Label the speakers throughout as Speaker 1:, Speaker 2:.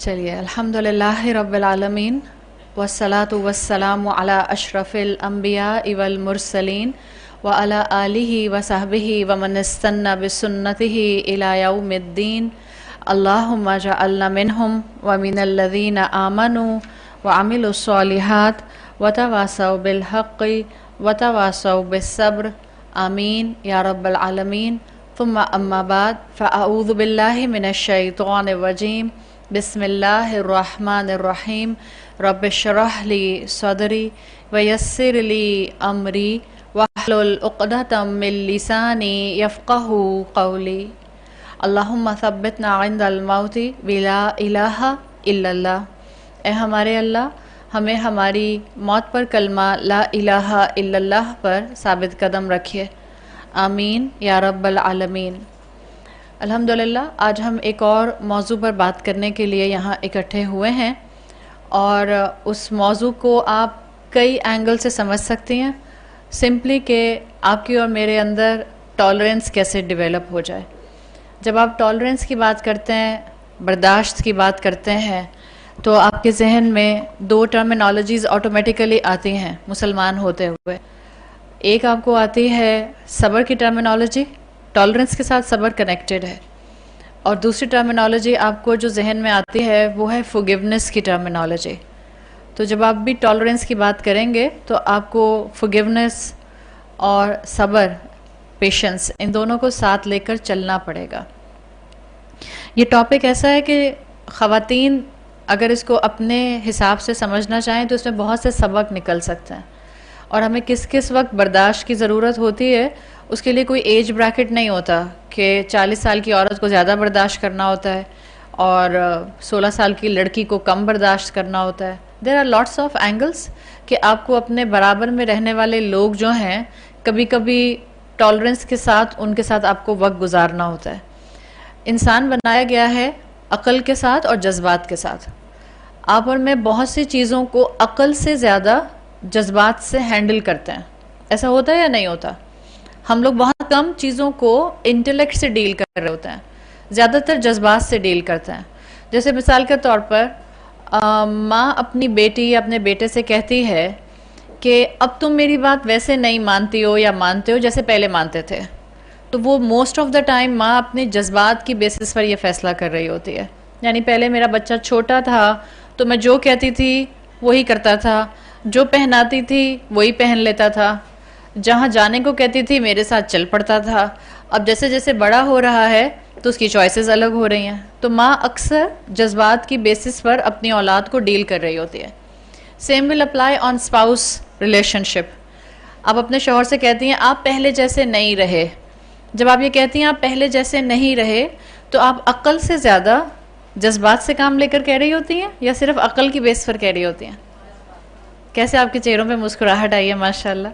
Speaker 1: چلیے الحمدللہ رب العالمین والصلاة والسلام علی اشرف الانبیاء والمرسلین وعلی آلہ وصحبہ ومن استنى بسنتہ الی یوم الدین اللہم اجعلنا منہم ومن الذین آمنوا وعملوا الصالحات وتواصوا بالحق وتواصوا بالصبر آمین یا رب العالمین ثم اما بعد فاعوذ باللہ من الشیطان الرجیم بسم اللہ الرحمن الرحیم رب اشرح لی صدری ویسر لی امری واحلل عقدۃ من لسانی یفقہوا قولی اللہم ثبتنا عند الموت بلا الہ الا اللہ۔ اے ہمارے اللہ، ہمیں ہماری موت پر کلمہ لا الہ الا اللہ پر ثابت قدم رکھیے، آمین یا رب العالمین۔ الحمدللہ آج ہم ایک اور موضوع پر بات کرنے کے لیے یہاں اکٹھے ہوئے ہیں، اور اس موضوع کو آپ کئی اینگل سے سمجھ سکتی ہیں، سمپلی کہ آپ کی اور میرے اندر ٹالرنس کیسے ڈیولپ ہو جائے۔ جب آپ ٹالرنس کی بات کرتے ہیں، برداشت کی بات کرتے ہیں، تو آپ کے ذہن میں دو ٹرمینالوجیز آٹومیٹیکلی آتی ہیں مسلمان ہوتے ہوئے۔ ایک آپ کو آتی ہے صبر کی ٹرمینالوجی، ٹالرنس کے ساتھ صبر کنیکٹڈ ہے، اور دوسری ٹرمینالوجی آپ کو جو ذہن میں آتی ہے وہ ہے forgiveness کی ٹرمینالوجی۔ تو جب آپ بھی ٹالرنس کی بات کریں گے تو آپ کو forgiveness اور صبر، پیشنس، ان دونوں کو ساتھ لے کر چلنا پڑے گا۔ یہ ٹاپک ایسا ہے کہ خواتین اگر اس کو اپنے حساب سے سمجھنا چاہیں تو اس میں بہت سے سبق نکل سکتے ہیں، اور ہمیں کس کس وقت برداشت کی ضرورت ہوتی ہے اس کے لیے کوئی ایج بریکٹ نہیں ہوتا کہ 40 سال کی عورت کو زیادہ برداشت کرنا ہوتا ہے اور 16 سال کی لڑکی کو کم برداشت کرنا ہوتا ہے۔ There are lots of angles کہ آپ کو اپنے برابر میں رہنے والے لوگ جو ہیں کبھی کبھی ٹالرنس کے ساتھ ان کے ساتھ آپ کو وقت گزارنا ہوتا ہے۔ انسان بنایا گیا ہے عقل کے ساتھ اور جذبات کے ساتھ۔ آپ اور میں بہت سی چیزوں کو عقل سے زیادہ جذبات سے ہینڈل کرتے ہیں، ایسا ہوتا ہے یا نہیں ہوتا؟ ہم لوگ بہت کم چیزوں کو انٹلیکٹ سے ڈیل کر رہے ہوتے ہیں، زیادہ تر جذبات سے ڈیل کرتے ہیں۔ جیسے مثال کے طور پر ماں اپنی بیٹی یا اپنے بیٹے سے کہتی ہے کہ اب تم میری بات ویسے نہیں مانتی ہو یا مانتے ہو جیسے پہلے مانتے تھے، تو وہ موسٹ آف دا ٹائم ماں اپنی جذبات کی بیسس پر یہ فیصلہ کر رہی ہوتی ہے۔ یعنی پہلے میرا بچہ چھوٹا تھا تو میں جو کہتی تھی وہی کرتا تھا، جو پہناتی تھی وہی پہن لیتا تھا، جہاں جانے کو کہتی تھی میرے ساتھ چل پڑتا تھا۔ اب جیسے جیسے بڑا ہو رہا ہے تو اس کی چوائسز الگ ہو رہی ہیں۔ تو ماں اکثر جذبات کی بیسس پر اپنی اولاد کو ڈیل کر رہی ہوتی ہے۔ Same will apply on spouse relationship. آپ اپنے شوہر سے کہتی ہیں آپ پہلے جیسے نہیں رہے۔ جب آپ یہ کہتی ہیں آپ پہلے جیسے نہیں رہے تو آپ عقل سے زیادہ جذبات سے کام لے کر کہہ رہی ہوتی ہیں یا صرف عقل کی بیس پر کہہ رہی ہوتی ہیں؟ کیسے آپ کے چہروں پہ مسکراہٹ آئی ہے ماشاءاللہ۔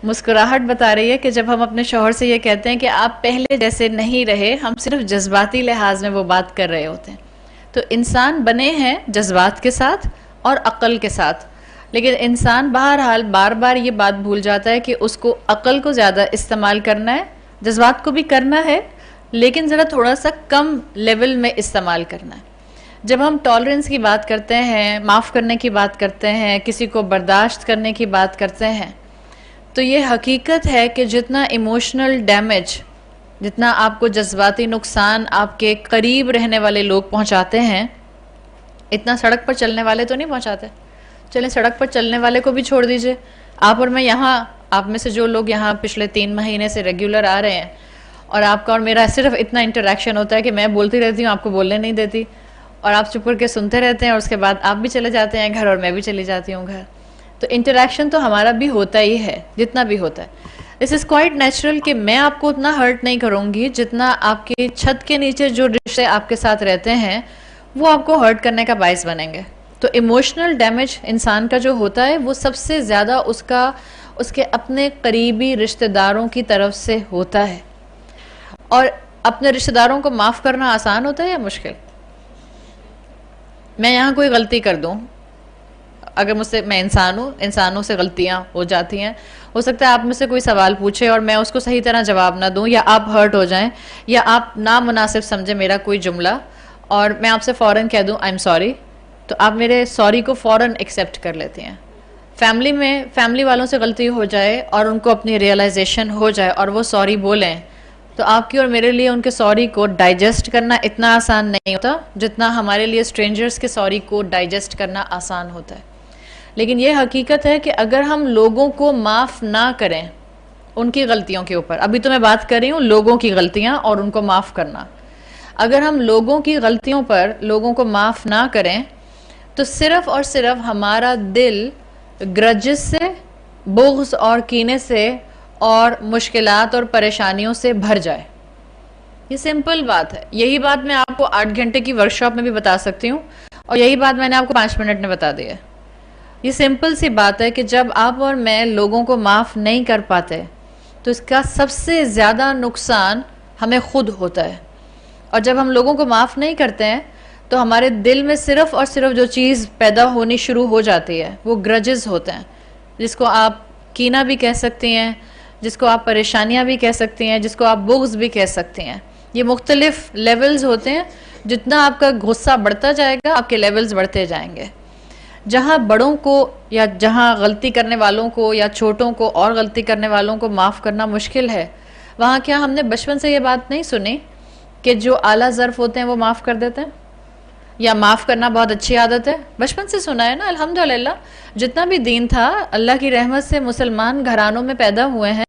Speaker 1: مسکراہٹ بتا رہی ہے کہ جب ہم اپنے شوہر سے یہ کہتے ہیں کہ آپ پہلے جیسے نہیں رہے، ہم صرف جذباتی لحاظ میں وہ بات کر رہے ہوتے ہیں۔ تو انسان بنے ہیں جذبات کے ساتھ اور عقل کے ساتھ، لیکن انسان بہرحال بار بار یہ بات بھول جاتا ہے کہ اس کو عقل کو زیادہ استعمال کرنا ہے، جذبات کو بھی کرنا ہے لیکن ذرا تھوڑا سا کم لیول میں استعمال کرنا ہے۔ جب ہم ٹالرنس کی بات کرتے ہیں، معاف کرنے کی بات کرتے ہیں، کسی کو برداشت کرنے کی بات کرتے ہیں، تو یہ حقیقت ہے کہ جتنا ایموشنل ڈیمیج، جتنا آپ کو جذباتی نقصان آپ کے قریب رہنے والے لوگ پہنچاتے ہیں، اتنا سڑک پر چلنے والے تو نہیں پہنچاتے۔ چلیں سڑک پر چلنے والے کو بھی چھوڑ دیجئے، آپ اور میں یہاں، آپ میں سے جو لوگ یہاں پچھلے 3 مہینے سے ریگولر آ رہے ہیں، اور آپ کا اور میرا صرف اتنا انٹریکشن ہوتا ہے کہ میں بولتی رہتی ہوں، آپ کو بولنے نہیں دیتی، اور آپ چپ کر کے سنتے رہتے ہیں، اور اس کے بعد آپ بھی چلے جاتے ہیں گھر اور میں بھی چلی جاتی ہوں گھر۔ تو انٹریکشن تو ہمارا بھی ہوتا ہی ہے جتنا بھی ہوتا ہے۔ دس از کوائٹ نیچرل کہ میں آپ کو اتنا ہرٹ نہیں کروں گی جتنا آپ کی چھت کے نیچے جو رشتے آپ کے ساتھ رہتے ہیں وہ آپ کو ہرٹ کرنے کا باعث بنیں گے۔ تو ایموشنل ڈیمیج انسان کا جو ہوتا ہے وہ سب سے زیادہ اس کے اپنے قریبی رشتہ داروں کی طرف سے ہوتا ہے۔ اور اپنے رشتہ داروں کو معاف کرنا آسان ہوتا ہے یا مشکل؟ میں یہاں کوئی غلطی کر دوں، اگر مجھ سے، میں انسان ہوں، انسانوں سے غلطیاں ہو جاتی ہیں، ہو سکتا ہے آپ مجھ سے کوئی سوال پوچھے اور میں اس کو صحیح طرح جواب نہ دوں، یا آپ ہرٹ ہو جائیں، یا آپ نامناسب سمجھیں میرا کوئی جملہ، اور میں آپ سے فوراً کہہ دوں آئی ایم سوری، تو آپ میرے سوری کو فوراً ایکسیپٹ کر لیتے ہیں. فیملی والوں سے غلطی ہو جائے اور ان کو اپنی ریئلائزیشن ہو جائے اور وہ سوری بولیں، تو آپ کی اور میرے لیے ان کے سوری کو ڈائجسٹ کرنا اتنا آسان نہیں ہوتا جتنا ہمارے لیے اسٹرینجرز کے سوری کو ڈائجسٹ کرنا آسان ہوتا ہے. لیکن یہ حقیقت ہے کہ اگر ہم لوگوں کو معاف نہ کریں ان کی غلطیوں کے اوپر، ابھی تو میں بات کر رہی ہوں لوگوں کی غلطیاں اور ان کو معاف کرنا، اگر ہم لوگوں کی غلطیوں پر لوگوں کو معاف نہ کریں تو صرف اور صرف ہمارا دل گرجز سے، بغض اور کینے سے اور مشکلات اور پریشانیوں سے بھر جائے. یہ سمپل بات ہے. یہی بات میں آپ کو 8 گھنٹے کی ورکشاپ میں بھی بتا سکتی ہوں اور یہی بات میں نے آپ کو 5 منٹ میں بتا دی ہے. یہ سمپل سی بات ہے کہ جب آپ اور میں لوگوں کو معاف نہیں کر پاتے تو اس کا سب سے زیادہ نقصان ہمیں خود ہوتا ہے. اور جب ہم لوگوں کو معاف نہیں کرتے ہیں تو ہمارے دل میں صرف اور صرف جو چیز پیدا ہونی شروع ہو جاتی ہے وہ گرجز ہوتے ہیں، جس کو آپ کینہ بھی کہہ سکتی ہیں، جس کو آپ پریشانیاں بھی کہہ سکتی ہیں، جس کو آپ بغض بھی کہہ سکتی ہیں. یہ مختلف لیولز ہوتے ہیں. جتنا آپ کا غصہ بڑھتا جائے گا آپ کے لیولز بڑھتے جائیں گے. جہاں بڑوں کو یا جہاں غلطی کرنے والوں کو یا چھوٹوں کو اور غلطی کرنے والوں کو معاف کرنا مشکل ہے، وہاں کیا ہم نے بچپن سے یہ بات نہیں سنی کہ جو اعلیٰ ظرف ہوتے ہیں وہ معاف کر دیتے ہیں، یا معاف کرنا بہت اچھی عادت ہے؟ بچپن سے سنا ہے نا. الحمدللہ جتنا بھی دین تھا اللہ کی رحمت سے مسلمان گھرانوں میں پیدا ہوئے ہیں،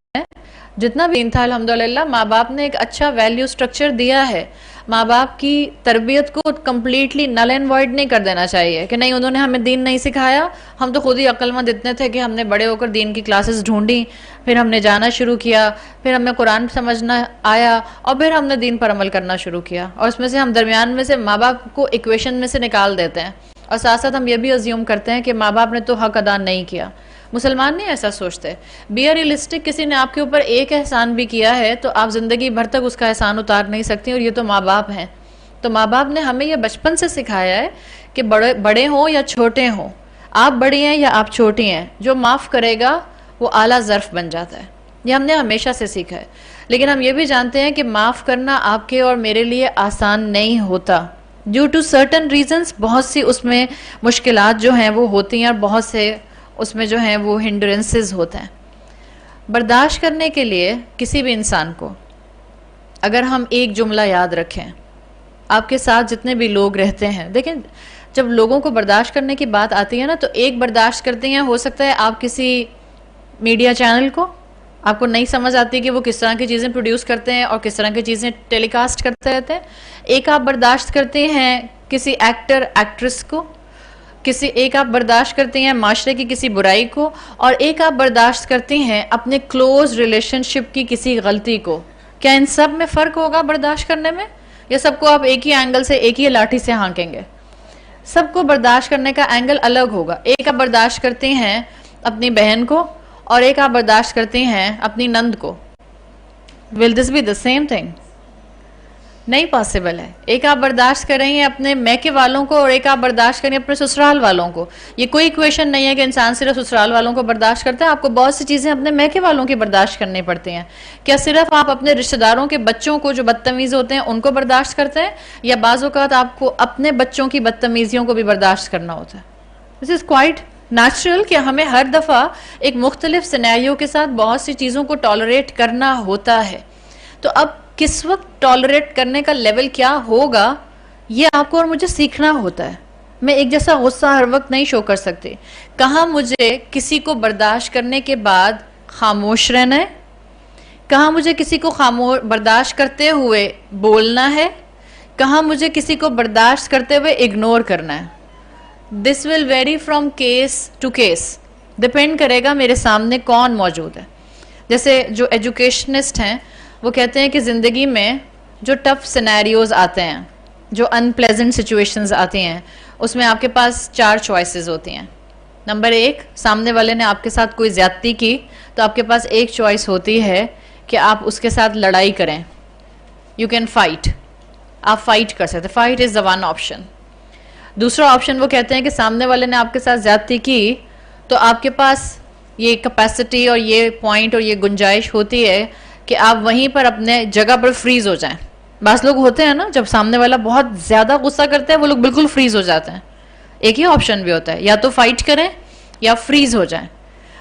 Speaker 1: جتنا بھی دین تھا الحمدللہ ماں باپ نے ایک اچھا ویلیو سٹرکچر دیا ہے. ماں باپ کی تربیت کو کمپلیٹلی نل اینڈ وائڈ نہیں کر دینا چاہیے کہ نہیں انہوں نے ہمیں دین نہیں سکھایا، ہم تو خود ہی عقل مند اتنے تھے کہ ہم نے بڑے ہو کر دین کی کلاسز ڈھونڈی، پھر ہم نے جانا شروع کیا، پھر ہمیں قرآن سمجھنا آیا اور پھر ہم نے دین پر عمل کرنا شروع کیا. اور اس میں سے ہم درمیان میں سے ماں باپ کو ایکویشن میں سے نکال دیتے ہیں اور ساتھ ساتھ ہم یہ بھی ازیوم کرتے ہیں کہ ماں باپ نے تو حق ادا نہیں کیا. مسلمان نہیں ایسا سوچتے. بی آر ریئلسٹک، کسی نے آپ کے اوپر ایک احسان بھی کیا ہے تو آپ زندگی بھر تک اس کا احسان اتار نہیں سکتی، اور یہ تو ماں باپ ہیں. تو ماں باپ نے ہمیں یہ بچپن سے سکھایا ہے کہ بڑے ہوں یا چھوٹے ہوں، آپ بڑی ہیں یا آپ چھوٹی ہیں، جو معاف کرے گا وہ اعلیٰ ظرف بن جاتا ہے. یہ ہم نے ہمیشہ سے سیکھا ہے. لیکن ہم یہ بھی جانتے ہیں کہ معاف کرنا آپ کے اور میرے لیے آسان نہیں ہوتا. ڈیو ٹو سرٹن ریزنز بہت سی اس میں مشکلات جو ہیں وہ ہوتی ہیں اور بہت سے اس میں جو ہیں وہ ہنڈرنسز ہوتے ہیں. برداشت کرنے کے لیے کسی بھی انسان کو اگر ہم ایک جملہ یاد رکھیں، آپ کے ساتھ جتنے بھی لوگ رہتے ہیں، دیکھیں جب لوگوں کو برداشت کرنے کی بات آتی ہے نا تو ایک برداشت کرتے ہیں، ہو سکتا ہے آپ کسی میڈیا چینل کو، آپ کو نہیں سمجھ آتی کہ وہ کس طرح کی چیزیں پروڈیوس کرتے ہیں اور کس طرح کی چیزیں ٹیلی کاسٹ کرتے رہتے ہیں. ایک آپ برداشت کرتے ہیں کسی ایکٹر ایکٹریس کو، ایک آپ برداشت کرتے ہیں معاشرے کی کسی برائی کو، اور ایک آپ برداشت کرتے ہیں اپنے کلوز ریلیشن شپ کی کسی غلطی کو. کیا ان سب میں فرق ہوگا برداشت کرنے میں، یا سب کو آپ ایک ہی اینگل سے ایک ہی لاٹھی سے ہانکیں گے؟ سب کو برداشت کرنے کا اینگل الگ ہوگا. ایک آپ برداشت کرتے ہیں اپنی بہن کو اور ایک آپ برداشت کرتے ہیں اپنی نند کو. ول دس بی دا سیم تھنگ؟ نہیں پاسبل ہے. ایک آپ برداشت کر رہی ہیں اپنے میکے والوں کو اور ایک آپ برداشت کریں اپنے سسرال والوں کو. یہ کوئی ایکویشن نہیں ہے کہ انسان صرف سسرال والوں کو برداشت کرتا ہے. آپ کو بہت سی چیزیں اپنے میکے والوں کی برداشت کرنی پڑتی ہیں. کیا صرف آپ اپنے رشتہ داروں کے بچوں کو جو بدتمیز ہوتے ہیں ان کو برداشت کرتے ہیں، یا بعض اوقات آپ کو اپنے بچوں کی بدتمیزیوں کو بھی برداشت کرنا ہوتا ہے؟ دس از کوائٹ نیچرل کہ ہمیں ہر دفعہ ایک مختلف سینیریو کے ساتھ بہت سی چیزوں کو ٹالریٹ کرنا ہوتا ہے. تو اب کس وقت ٹالریٹ کرنے کا لیول کیا ہوگا یہ آپ کو اور مجھے سیکھنا ہوتا ہے. میں ایک جیسا غصہ ہر وقت نہیں شو کر سکتی. کہاں مجھے کسی کو برداشت کرنے کے بعد خاموش رہنا ہے، کہاں مجھے کسی کو برداشت کرتے ہوئے بولنا ہے، کہاں مجھے کسی کو برداشت کرتے ہوئے اگنور کرنا ہے. This will vary from case to case. Depend کرے گا میرے سامنے کون موجود ہے. جیسے جو ایجوکیشنسٹ ہیں وہ کہتے ہیں کہ زندگی میں جو ٹف سینیریوز آتے ہیں، جو ان پلیزنٹ سچویشنز آتی ہیں، اس میں آپ کے پاس 4 چوائسز ہوتی ہیں. نمبر 1، سامنے والے نے آپ کے ساتھ کوئی زیادتی کی تو آپ کے پاس ایک چوائس ہوتی ہے کہ آپ اس کے ساتھ لڑائی کریں. You can fight. آپ فائٹ کر سکتے. Fight is the one option. دوسرا آپشن وہ کہتے ہیں کہ سامنے والے نے آپ کے ساتھ زیادتی کی تو آپ کے پاس یہ کیپیسٹی اور یہ پوائنٹ اور یہ گنجائش ہوتی ہے کہ آپ وہیں پر اپنے جگہ پر فریز ہو جائیں. بعض لوگ ہوتے ہیں نا جب سامنے والا بہت زیادہ غصہ کرتا ہے وہ لوگ بالکل فریز ہو جاتے ہیں. ایک ہی آپشن بھی ہوتا ہے, یا تو فائٹ کریں یا فریز ہو جائیں.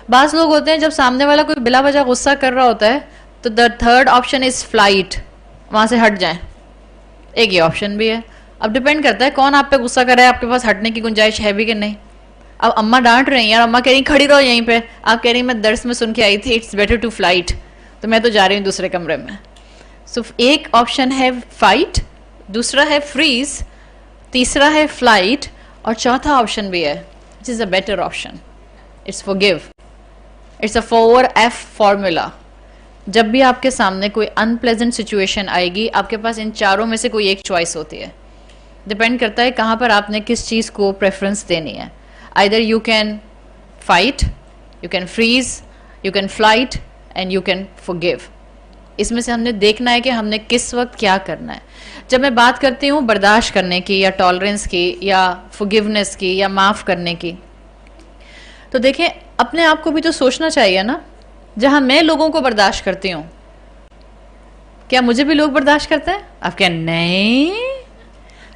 Speaker 1: بعض لوگ ہوتے ہیں جب سامنے والا کوئی بلا وجہ غصہ کر رہا ہوتا ہے تو the third option is flight, وہاں سے ہٹ جائیں. ایک ہی آپشن بھی ہے. اب ڈپینڈ کرتا ہے کون آپ پہ غصہ کر رہا ہے, آپ کے پاس ہٹنے کی گنجائش ہے بھی کہ نہیں. اب اماں ڈانٹ رہی ہیں یار, اماں کہہ رہی کھڑی رہو یہیں پہ, آپ کہہ رہی میں درس میں سن کے آئی تھی اٹس بیٹر ٹو فلائٹ, تو میں تو جا رہی ہوں دوسرے کمرے میں. سو ایک آپشن ہے فائٹ, دوسرا ہے فریز, تیسرا ہے فلائٹ, اور چوتھا آپشن بھی ہے which is a better option, it's forgive. It's a 4F formula. جب بھی آپ کے سامنے کوئی ان پلیزنٹ سچویشن آئے گی, آپ کے پاس ان چاروں میں سے کوئی ایک چوائس ہوتی ہے. ڈپینڈ کرتا ہے کہاں پر آپ نے کس چیز کو پریفرنس دینی ہے. either you can fight, you can freeze, you can flight and you can forgive. اس میں سے ہم نے دیکھنا ہے کہ ہم نے کس وقت کیا کرنا ہے. جب میں بات کرتی ہوں برداشت کرنے کی یا ٹالرنس کی یا forgiveness کی یا معاف کرنے کی, تو دیکھیں اپنے آپ کو بھی تو سوچنا چاہیے نا. جہاں میں لوگوں کو برداشت کرتی ہوں, کیا مجھے بھی لوگ برداشت کرتے ہیں؟ آپ کہیں نہیں,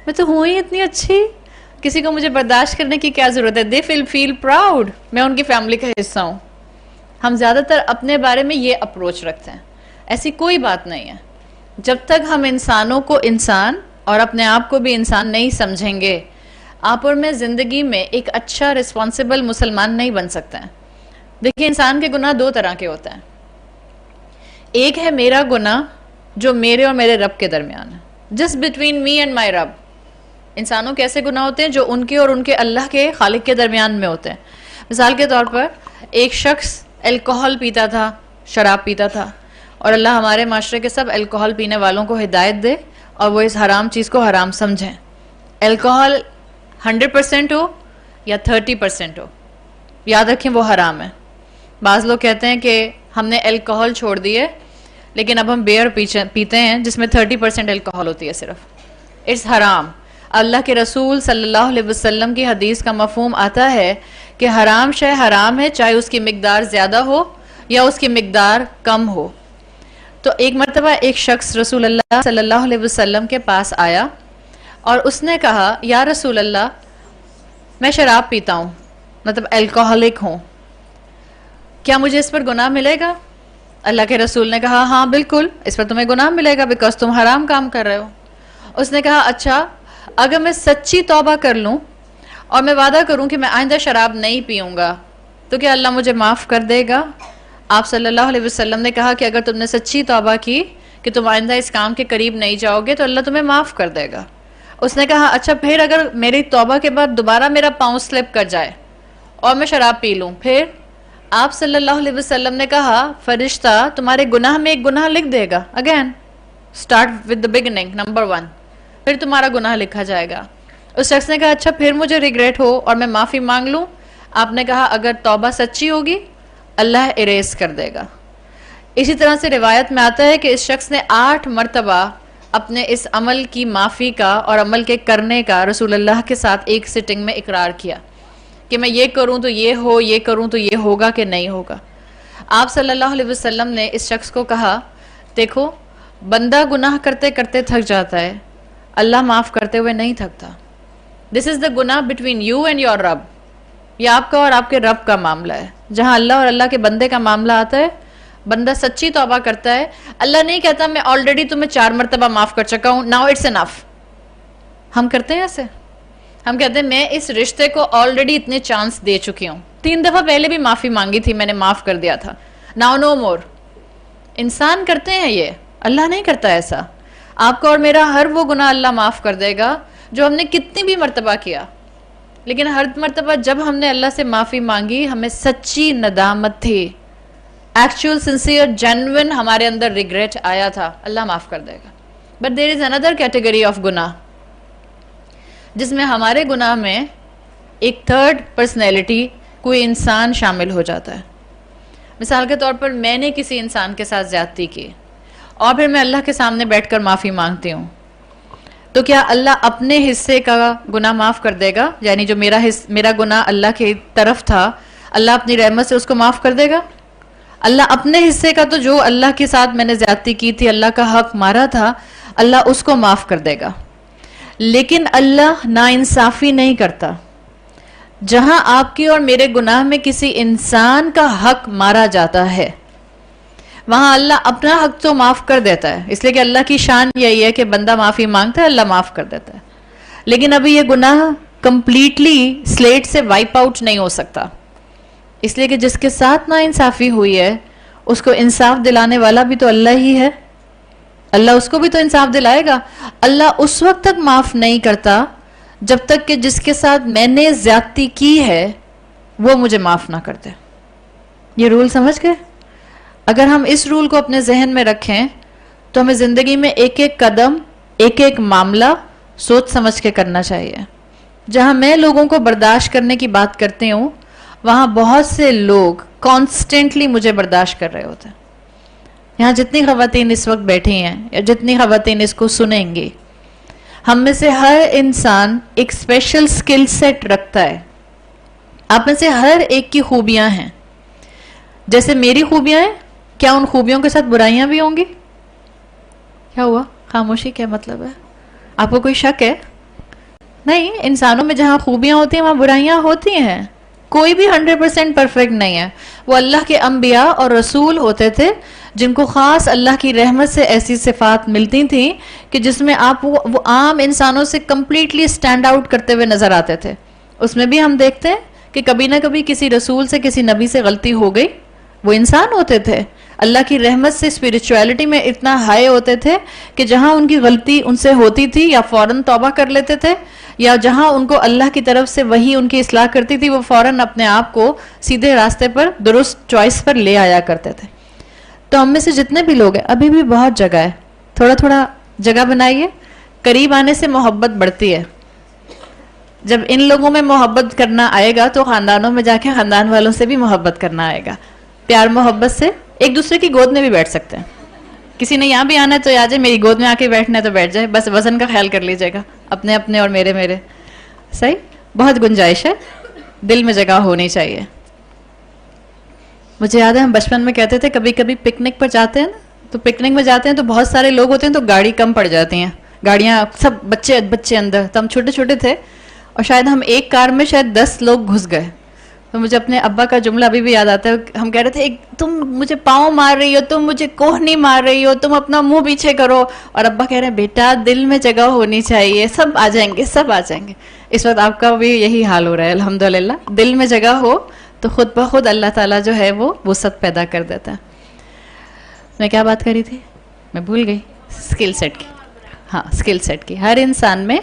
Speaker 1: میں تو ہوں ہی اتنی اچھی, کسی کو مجھے برداشت کرنے کی کیا ضرورت ہے. دے فیل پراؤڈ, میں ان کی فیملی کا حصہ ہوں. ہم زیادہ تر اپنے بارے میں یہ اپروچ رکھتے ہیں. ایسی کوئی بات نہیں ہے. جب تک ہم انسانوں کو انسان اور اپنے آپ کو بھی انسان نہیں سمجھیں گے, آپ اور میں زندگی میں ایک اچھا رسپانسبل مسلمان نہیں بن سکتے ہیں. دیکھیں انسان کے گناہ دو طرح کے ہوتے ہیں. ایک ہے میرا گناہ جو میرے اور میرے رب کے درمیان ہے, just between me and my رب. انسانوں کے ایسے گناہ ہوتے ہیں جو ان کے اور ان کے اللہ کے خالق کے درمیان میں ہوتے ہیں. مثال کے طور پر ایک شخص الکوہل پیتا تھا, شراب پیتا تھا, اور اللہ ہمارے معاشرے کے سب الکوہل پینے والوں کو ہدایت دے اور وہ اس حرام چیز کو حرام سمجھیں. الکوہل 100% ہو یا 30% ہو, یاد رکھیں وہ حرام ہے. بعض لوگ کہتے ہیں کہ ہم نے الکوہل چھوڑ دیے لیکن اب ہم بیئر پیتے ہیں جس میں 30% الکوہل ہوتی ہے صرف. اٹس حرام. اللہ کے رسول صلی اللہ علیہ وسلم کی حدیث کا مفہوم آتا ہے کہ حرام شے حرام ہے, چاہے اس کی مقدار زیادہ ہو یا اس کی مقدار کم ہو. تو ایک مرتبہ ایک شخص رسول اللہ صلی اللہ علیہ وسلم کے پاس آیا اور اس نے کہا یا رسول اللہ میں شراب پیتا ہوں, مطلب الکوہلک ہوں, کیا مجھے اس پر گناہ ملے گا؟ اللہ کے رسول نے کہا ہاں بالکل اس پر تمہیں گناہ ملے گا, بیکاز تم حرام کام کر رہے ہو. اس نے کہا اچھا اگر میں سچی توبہ کر لوں اور میں وعدہ کروں کہ میں آئندہ شراب نہیں پیوں گا تو کیا اللہ مجھے معاف کر دے گا؟ آپ صلی اللہ علیہ وسلم نے کہا کہ اگر تم نے سچی توبہ کی کہ تم آئندہ اس کام کے قریب نہیں جاؤ گے تو اللہ تمہیں معاف کر دے گا. اس نے کہا اچھا پھر اگر میری توبہ کے بعد دوبارہ میرا پاؤں سلپ کر جائے اور میں شراب پی لوں پھر؟ آپ صلی اللہ علیہ وسلم نے کہا فرشتہ تمہارے گناہ میں ایک گناہ لکھ دے گا. Again start with the beginning, number 1, پھر تمہارا گناہ لکھا جائے گا. اس شخص نے کہا اچھا پھر مجھے ریگریٹ ہو اور میں معافی مانگ لوں؟ آپ نے کہا اگر توبہ سچی ہوگی اللہ اریز کر دے گا. اسی طرح سے روایت میں آتا ہے کہ اس شخص نے 8 مرتبہ اپنے اس عمل کی معافی کا اور عمل کے کرنے کا رسول اللہ کے ساتھ ایک سٹنگ میں اقرار کیا کہ میں یہ کروں تو یہ ہو, یہ کروں تو یہ ہوگا کہ نہیں ہوگا. آپ صلی اللہ علیہ وسلم نے اس شخص کو کہا دیکھو بندہ گناہ کرتے کرتے تھک جاتا ہے, اللہ معاف کرتے ہوئے نہیں تھکتا. دس از دا گناہ بٹوین یو اینڈ یور رب, یہ آپ کا اور آپ کے رب کا معاملہ ہے. جہاں اللہ اور اللہ کے بندے کا معاملہ آتا ہے بندہ سچی توبہ کرتا ہے, اللہ نہیں کہتا میں آلریڈی تمہیں 4 مرتبہ معاف کر چکا ہوں ناؤ اٹس انف. ہم کرتے ہیں ایسے, ہم کہتے ہیں میں اس رشتے کو آلریڈی اتنے چانس دے چکی ہوں, 3 دفعہ پہلے بھی معافی مانگی تھی میں نے معاف کر دیا تھا, ناؤ نو مور. انسان کرتے ہیں یہ, اللہ نہیں کرتا ایسا. آپ کا اور میرا ہر وہ گناہ اللہ معاف کر دے گا جو ہم نے کتنی بھی مرتبہ کیا, لیکن ہر مرتبہ جب ہم نے اللہ سے معافی مانگی ہمیں سچی ندامت تھی, ایکچوئل سنسیئر جینوئن ہمارے اندر ریگریٹ آیا تھا, اللہ معاف کر دے گا. But there is another category of گناہ جس میں ہمارے گناہ میں ایک تھرڈ پرسنالٹی کوئی انسان شامل ہو جاتا ہے. مثال کے طور پر میں نے کسی انسان کے ساتھ زیادتی کی اور پھر میں اللہ کے سامنے بیٹھ کر معافی مانگتی ہوں, تو کیا اللہ اپنے حصے کا گناہ معاف کر دے گا؟ یعنی جو میرا گناہ اللہ کی طرف تھا اللہ اپنی رحمت سے اس کو معاف کر دے گا؟ اللہ اپنے حصے کا تو جو اللہ کے ساتھ میں نے زیادتی کی تھی, اللہ کا حق مارا تھا, اللہ اس کو معاف کر دے گا. لیکن اللہ ناانصافی نہیں کرتا. جہاں آپ کی اور میرے گناہ میں کسی انسان کا حق مارا جاتا ہے وہاں اللہ اپنا حق تو معاف کر دیتا ہے، اس لیے کہ اللہ کی شان یہی ہے کہ بندہ معافی مانگتا ہے، اللہ معاف کر دیتا ہے. لیکن ابھی یہ گناہ کمپلیٹلی سلیٹ سے وائپ آؤٹ نہیں ہو سکتا، اس لیے کہ جس کے ساتھ ناانصافی ہوئی ہے اس کو انصاف دلانے والا بھی تو اللہ ہی ہے. اللہ اس کو بھی تو انصاف دلائے گا. اللہ اس وقت تک معاف نہیں کرتا جب تک کہ جس کے ساتھ میں نے زیادتی کی ہے وہ مجھے معاف نہ کر دے. یہ رول سمجھ گئے؟ اگر ہم اس رول کو اپنے ذہن میں رکھیں تو ہمیں زندگی میں ایک ایک قدم، ایک ایک معاملہ سوچ سمجھ کے کرنا چاہیے. جہاں میں لوگوں کو برداشت کرنے کی بات کرتی ہوں وہاں بہت سے لوگ کانسٹنٹلی مجھے برداشت کر رہے ہوتے ہیں. یہاں جتنی خواتین اس وقت بیٹھی ہیں یا جتنی خواتین اس کو سنیں گی، ہم میں سے ہر انسان ایک اسپیشل سکل سیٹ رکھتا ہے. آپ میں سے ہر ایک کی خوبیاں ہیں. جیسے میری خوبیاں ہیں، کیا ان خوبیوں کے ساتھ برائیاں بھی ہوں گی؟ کیا ہوا؟ خاموشی کیا مطلب ہے؟ آپ کو کوئی شک ہے؟ نہیں، انسانوں میں جہاں خوبیاں ہوتی ہیں وہاں برائیاں ہوتی ہیں. کوئی بھی 100% پرفیکٹ نہیں ہے. وہ اللہ کے انبیاء اور رسول ہوتے تھے جن کو خاص اللہ کی رحمت سے ایسی صفات ملتی تھیں کہ جس میں آپ وہ عام انسانوں سے کمپلیٹلی سٹینڈ آؤٹ کرتے ہوئے نظر آتے تھے. اس میں بھی ہم دیکھتے ہیں کہ کبھی نہ کبھی کسی رسول سے، کسی نبی سے غلطی ہو گئی. وہ انسان ہوتے تھے، اللہ کی رحمت سے اسپرچویلٹی میں اتنا ہائی ہوتے تھے کہ جہاں ان کی غلطی ان سے ہوتی تھی یا فوراً توبہ کر لیتے تھے، یا جہاں ان کو اللہ کی طرف سے وہی ان کی اصلاح کرتی تھی وہ فوراً اپنے آپ کو سیدھے راستے پر، درست چوائس پر لے آیا کرتے تھے. تو ہم میں سے جتنے بھی لوگ ہیں، ابھی بھی بہت جگہ ہے، تھوڑا تھوڑا جگہ بنائیے. قریب آنے سے محبت بڑھتی ہے. جب ان لوگوں میں محبت کرنا آئے گا تو خاندانوں میں جا کے خاندان والوں سے بھی محبت کرنا آئے گا. پیار محبت سے ایک دوسرے کی گود میں بھی بیٹھ سکتے ہیں. کسی نے یہاں بھی آنا ہے تو آ جائے، میری گود میں آ کے بیٹھنا ہے تو بیٹھ جائے. بس وزن کا خیال کر لیجیے گا، اپنے اپنے اور میرے میرے. صحیح؟ بہت گنجائش ہے، دل میں جگہ ہونی چاہیے. مجھے یاد ہے ہم بچپن میں کہتے تھے کبھی کبھی پکنک پر جاتے ہیں نا، تو پکنک میں جاتے ہیں تو بہت سارے لوگ ہوتے ہیں تو گاڑی کم پڑ جاتی ہیں، گاڑیاں سب بچے اندر. تو ہم چھوٹے چھوٹے تھے اور شاید ہم ایک کار میں شاید 10 لوگ گھس گئے. تو مجھے اپنے ابا کا جملہ ابھی بھی یاد آتا ہے. ہم کہہ رہے تھے تم مجھے پاؤں مار رہی ہو، تم مجھے کوہنی مار رہی ہو، تم اپنا منہ پیچھے کرو. اور ابا کہہ رہے ہیں بیٹا دل میں جگہ ہونی چاہیے، سب آ جائیں گے، سب آ جائیں گے. اس وقت آپ کا بھی یہی حال ہو رہا ہے الحمدللہ. دل میں جگہ ہو تو خود بخود اللہ تعالیٰ جو ہے وہ وسعت پیدا کر دیتا ہے. میں کیا بات کری تھی؟ میں بھول گئی. سکل سیٹ کی. ہاں، سکل سیٹ کی. ہر انسان میں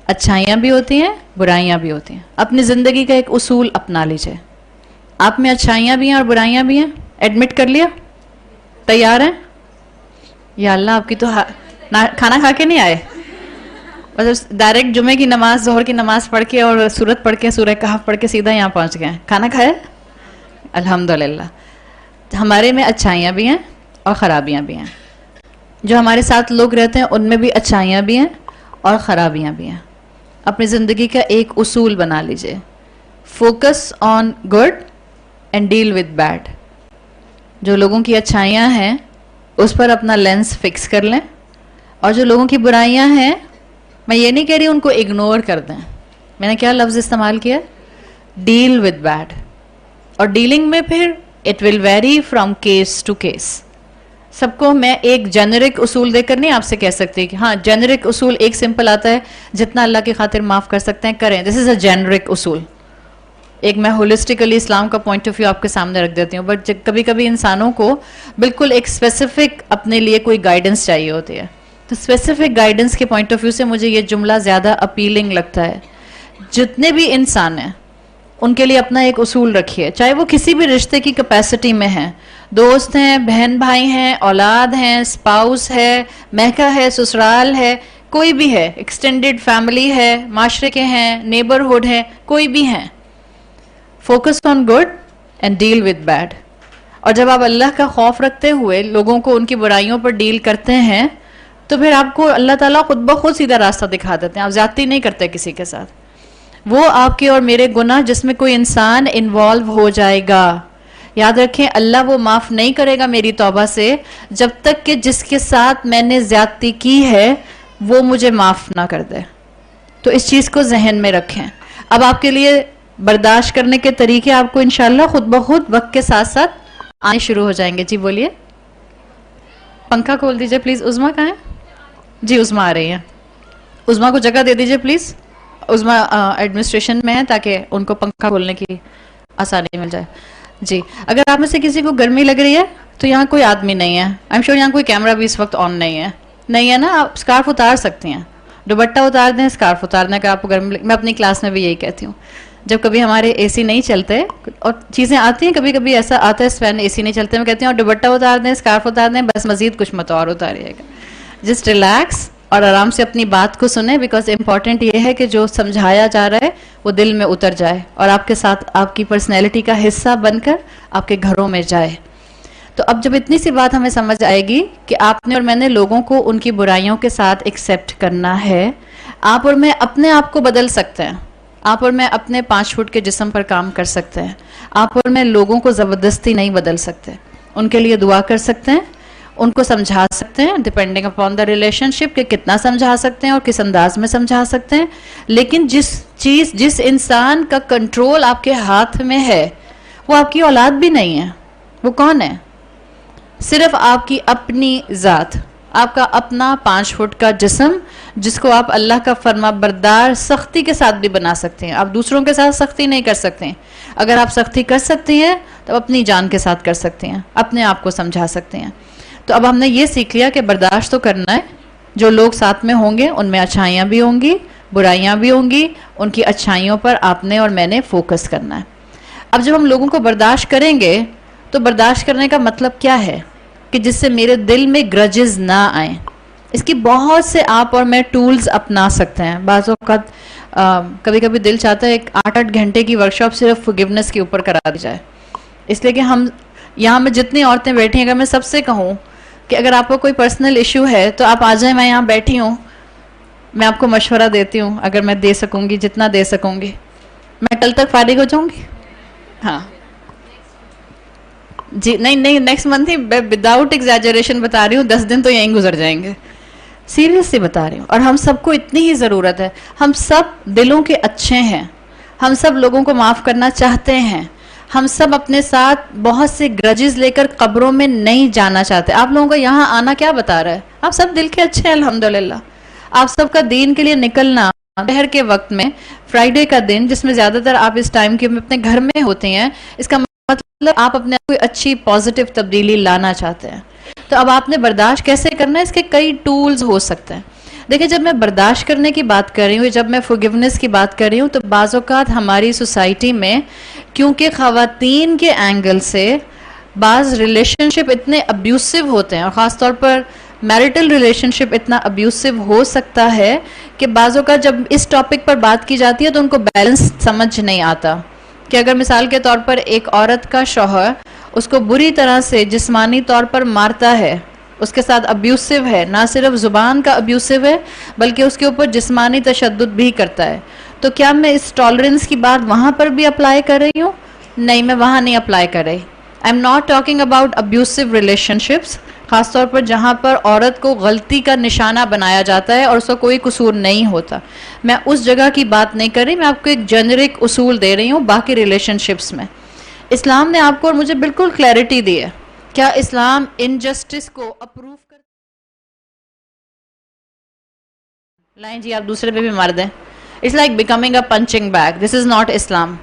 Speaker 1: اچھائیاں بھی ہوتی ہیں، برائیاں بھی ہوتی ہیں. اپنی زندگی کا ایک اصول اپنا لیجئے. آپ میں اچھائیاں بھی ہیں اور برائیاں بھی ہیں. ایڈمٹ کر لیا؟ تیار ہیں؟ یا اللہ آپ کی تو کھانا کھا کے نہیں آئے، بس ڈائریکٹ جمعے کی نماز، ظہر کی نماز پڑھ کے اور سورت پڑھ کے، سورہ کہف پڑھ کے سیدھا یہاں پہنچ گئے. کھانا کھایا؟ الحمدللہ. ہمارے میں اچھائیاں بھی ہیں اور خرابیاں بھی ہیں. جو ہمارے ساتھ لوگ رہتے ہیں ان میں بھی اچھائیاں بھی ہیں اور خرابیاں بھی ہیں. اپنی زندگی کا ایک اصول بنا لیجئے. Focus on good and deal with bad. جو لوگوں کی اچھائیاں ہیں اس پر اپنا لینس فکس کر لیں، اور جو لوگوں کی برائیاں ہیں میں یہ نہیں کہہ رہی ان کو اگنور کر دیں. میں نے کیا لفظ استعمال کیا؟ Deal with bad. اور ڈیلنگ میں پھر it will vary from case to case. سب کو میں ایک جنرک اصول دے کر نہیں آپ سے کہہ سکتی کہ ہاں جنرک اصول ایک سمپل آتا ہے، جتنا اللہ کی خاطر معاف کر سکتے ہیں کریں. دس از اے جنرک اصول. ایک میں ہولسٹیکلی اسلام کا پوائنٹ آف ویو آپ کے سامنے رکھ دیتی ہوں. بٹ کبھی کبھی انسانوں کو بالکل ایک اسپیسیفک اپنے لیے کوئی گائیڈنس چاہیے ہوتی ہے. تو اسپیسیفک گائیڈنس کے پوائنٹ آف ویو سے مجھے یہ جملہ زیادہ اپیلنگ لگتا ہے. جتنے بھی انسان ہیں ان کے لیے اپنا ایک اصول رکھیے، چاہے وہ کسی بھی رشتے کی کیپیسٹی میں ہیں، دوست ہیں، بہن بھائی ہیں، اولاد ہیں، اسپاؤس ہے، میکا ہے، سسرال ہے، کوئی بھی ہے، ایکسٹینڈڈ فیملی ہے، معاشرے کے ہیں، نیبرہڈ ہے، کوئی بھی ہیں. Focus on good and deal with bad. اور جب آپ اللہ کا خوف رکھتے ہوئے لوگوں کو ان کی برائیوں پر ڈیل کرتے ہیں تو پھر آپ کو اللہ تعالیٰ خود بخود سیدھا راستہ دکھا دیتے ہیں. آپ زیادتی نہیں کرتے کسی کے ساتھ. وہ آپ کے اور میرے گناہ جس میں کوئی انسان انوالو ہو جائے گا یاد رکھیں اللہ وہ معاف نہیں کرے گا میری توبہ سے جب تک کہ جس کے ساتھ میں نے زیادتی کی ہے وہ مجھے معاف نہ کر دے. تو اس چیز کو ذہن میں رکھیں. اب آپ کے لیے برداشت کرنے کے طریقے آپ کو انشاءاللہ خود بخود وقت کے ساتھ ساتھ آنے شروع ہو جائیں گے. جی بولیے. پنکھا کھول دیجئے پلیز. عظمیٰ کہاں ہے؟ جی عظمیٰ آ رہی ہیں. عظمیٰ کو جگہ دے دیجئے پلیز. عظمیٰ ایڈمنسٹریشن میں ہے تاکہ ان کو پنکھا کھولنے کی آسانی مل جائے. جی اگر آپ میں سے کسی کو گرمی لگ رہی ہے تو یہاں کوئی آدمی نہیں ہے. آئی ایم شیور یہاں کوئی کیمرہ بھی اس وقت آن نہیں ہے نا. آپ اسکارف اتار سکتی ہیں, دوپٹہ اتار دیں, اسکارف اتار دیں. اگر آپ کو گرمی میں اپنی کلاس میں بھی یہی کہتی ہوں. جب کبھی ہمارے اے سی نہیں چلتے اور چیزیں آتی ہیں, کبھی کبھی ایسا آتا ہے فین اے سی نہیں چلتے, میں کہتی ہوں اور دوپٹہ اتار دیں, اسکارف اتار دیں, بس مزید کچھ مت اور اتاریے گا. جسٹ ریلیکس اور آرام سے اپنی بات کو سنیں, بیکاز امپورٹنٹ یہ ہے کہ جو سمجھایا جا رہا ہے وہ دل میں اتر جائے اور آپ کے ساتھ آپ کی پرسنالٹی کا حصہ بن کر آپ کے گھروں میں جائے. تو اب جب اتنی سی بات ہمیں سمجھ آئے گی کہ آپ نے اور میں نے لوگوں کو ان کی برائیوں کے ساتھ ایکسیپٹ کرنا ہے. آپ اور میں اپنے آپ کو بدل سکتے ہیں. آپ اور میں اپنے 5 فٹ کے جسم پر کام کر سکتے ہیں. آپ اور میں لوگوں کو زبردستی نہیں بدل سکتے. ان کے لیے دعا کر سکتے ہیں, ان کو سمجھا سکتے ہیں, ڈپینڈنگ اپون دا ریلیشن شپ کہ کتنا سمجھا سکتے ہیں اور کس انداز میں سمجھا سکتے ہیں. لیکن جس انسان کا کنٹرول آپ کے ہاتھ میں ہے وہ آپ کی اولاد بھی نہیں ہے. وہ کون ہے؟ صرف آپ کی اپنی ذات, آپ کا اپنا 5 فٹ کا جسم, جس کو آپ اللہ کا فرما بردار سختی کے ساتھ بھی بنا سکتے ہیں. آپ دوسروں کے ساتھ سختی نہیں کر سکتے ہیں. اگر آپ سختی کر سکتی ہیں تو اپنی جان کے ساتھ کر سکتے ہیں, اپنے آپ کو سمجھا سکتے ہیں. تو اب ہم نے یہ سیکھ لیا کہ برداشت تو کرنا ہے. جو لوگ ساتھ میں ہوں گے ان میں اچھائیاں بھی ہوں گی, برائیاں بھی ہوں گی. ان کی اچھائیوں پر آپ نے اور میں نے فوکس کرنا ہے. اب جب ہم لوگوں کو برداشت کریں گے تو برداشت کرنے کا مطلب کیا ہے کہ جس سے میرے دل میں گرجز نہ آئیں. اس کی بہت سے آپ اور میں ٹولز اپنا سکتے ہیں. بعض اوقات کبھی کبھی دل چاہتا ہے ایک 8 گھنٹے کی ورکشاپ صرف فورگیونیس کے اوپر کرا دی جائے. اس لیے کہ ہم یہاں میں جتنی عورتیں بیٹھی ہیں, اگر میں سب سے کہوں کہ اگر آپ کو کوئی پرسنل ایشو ہے تو آپ آ جائیں, میں یہاں بیٹھی ہوں, میں آپ کو مشورہ دیتی ہوں اگر میں دے سکوں گی, جتنا دے سکوں گی. میں کل تک فارغ ہو جاؤں گی. ہاں جی نہیں نیکسٹ منتھ ہی, وداؤٹ ایگزیجریشن بتا رہی ہوں, 10 دن تو یہیں گزر جائیں گے. سیریسلی بتا رہی ہوں. اور ہم سب کو اتنی ہی ضرورت ہے. ہم سب دلوں کے اچھے ہیں, ہم سب لوگوں کو معاف کرنا چاہتے ہیں, ہم سب اپنے ساتھ بہت سے گرجز لے کر قبروں میں نہیں جانا چاہتے. آپ لوگوں کا یہاں آنا کیا بتا رہا ہے؟ آپ سب دل کے اچھے ہیں الحمدللہ. آپ سب کا دین کے لیے نکلنا شہر کے وقت میں, فرائیڈے کا دن جس میں زیادہ تر آپ اس ٹائم کے اپنے گھر میں ہوتے ہیں, اس کا مطلب آپ اپنے کوئی اچھی پازیٹیو تبدیلی لانا چاہتے ہیں. تو اب آپ نے برداشت کیسے کرنا ہے, اس کے کئی ٹولز ہو سکتے ہیں. دیکھیں جب میں برداشت کرنے کی بات کر رہی ہوں, جب میں فورگیونیس کی بات کر رہی ہوں, تو بعض اوقات ہماری سوسائٹی میں کیونکہ خواتین کے اینگل سے بعض ریلیشن شپ اتنے ابیوسو ہوتے ہیں, اور خاص طور پر میرٹل ریلیشن شپ اتنا ابیوسو ہو سکتا ہے کہ بعض اوقات جب اس ٹاپک پر بات کی جاتی ہے تو ان کو بیلنس سمجھ نہیں آتا. کہ اگر مثال کے طور پر ایک عورت کا شوہر اس کو بری طرح سے جسمانی طور پر مارتا ہے, اس کے ساتھ ابیوسو ہے, نہ صرف زبان کا ابیوسو ہے بلکہ اس کے اوپر جسمانی تشدد بھی کرتا ہے, تو کیا میں اس ٹالرنس کی بات وہاں پر بھی اپلائی کر رہی ہوں؟ نہیں, میں وہاں نہیں اپلائی کر رہی. I am not talking about ابیوسو relation ships, خاص طور پر جہاں پر عورت کو غلطی کا نشانہ بنایا جاتا ہے اور اس کا کوئی قصور نہیں ہوتا. میں اس جگہ کی بات نہیں کر رہی, میں آپ کو ایک جنرک اصول دے رہی ہوں باقی ریلیشن شپس میں. اسلام نے آپ کو اور مجھے بالکل کلیئرٹی دی ہے. کیا اسلام انجسٹس کو اپروو کر؟ لائن جی آپ دوسرے پہ بھی مار دیں. It's like becoming a punching bag. This is not Islam.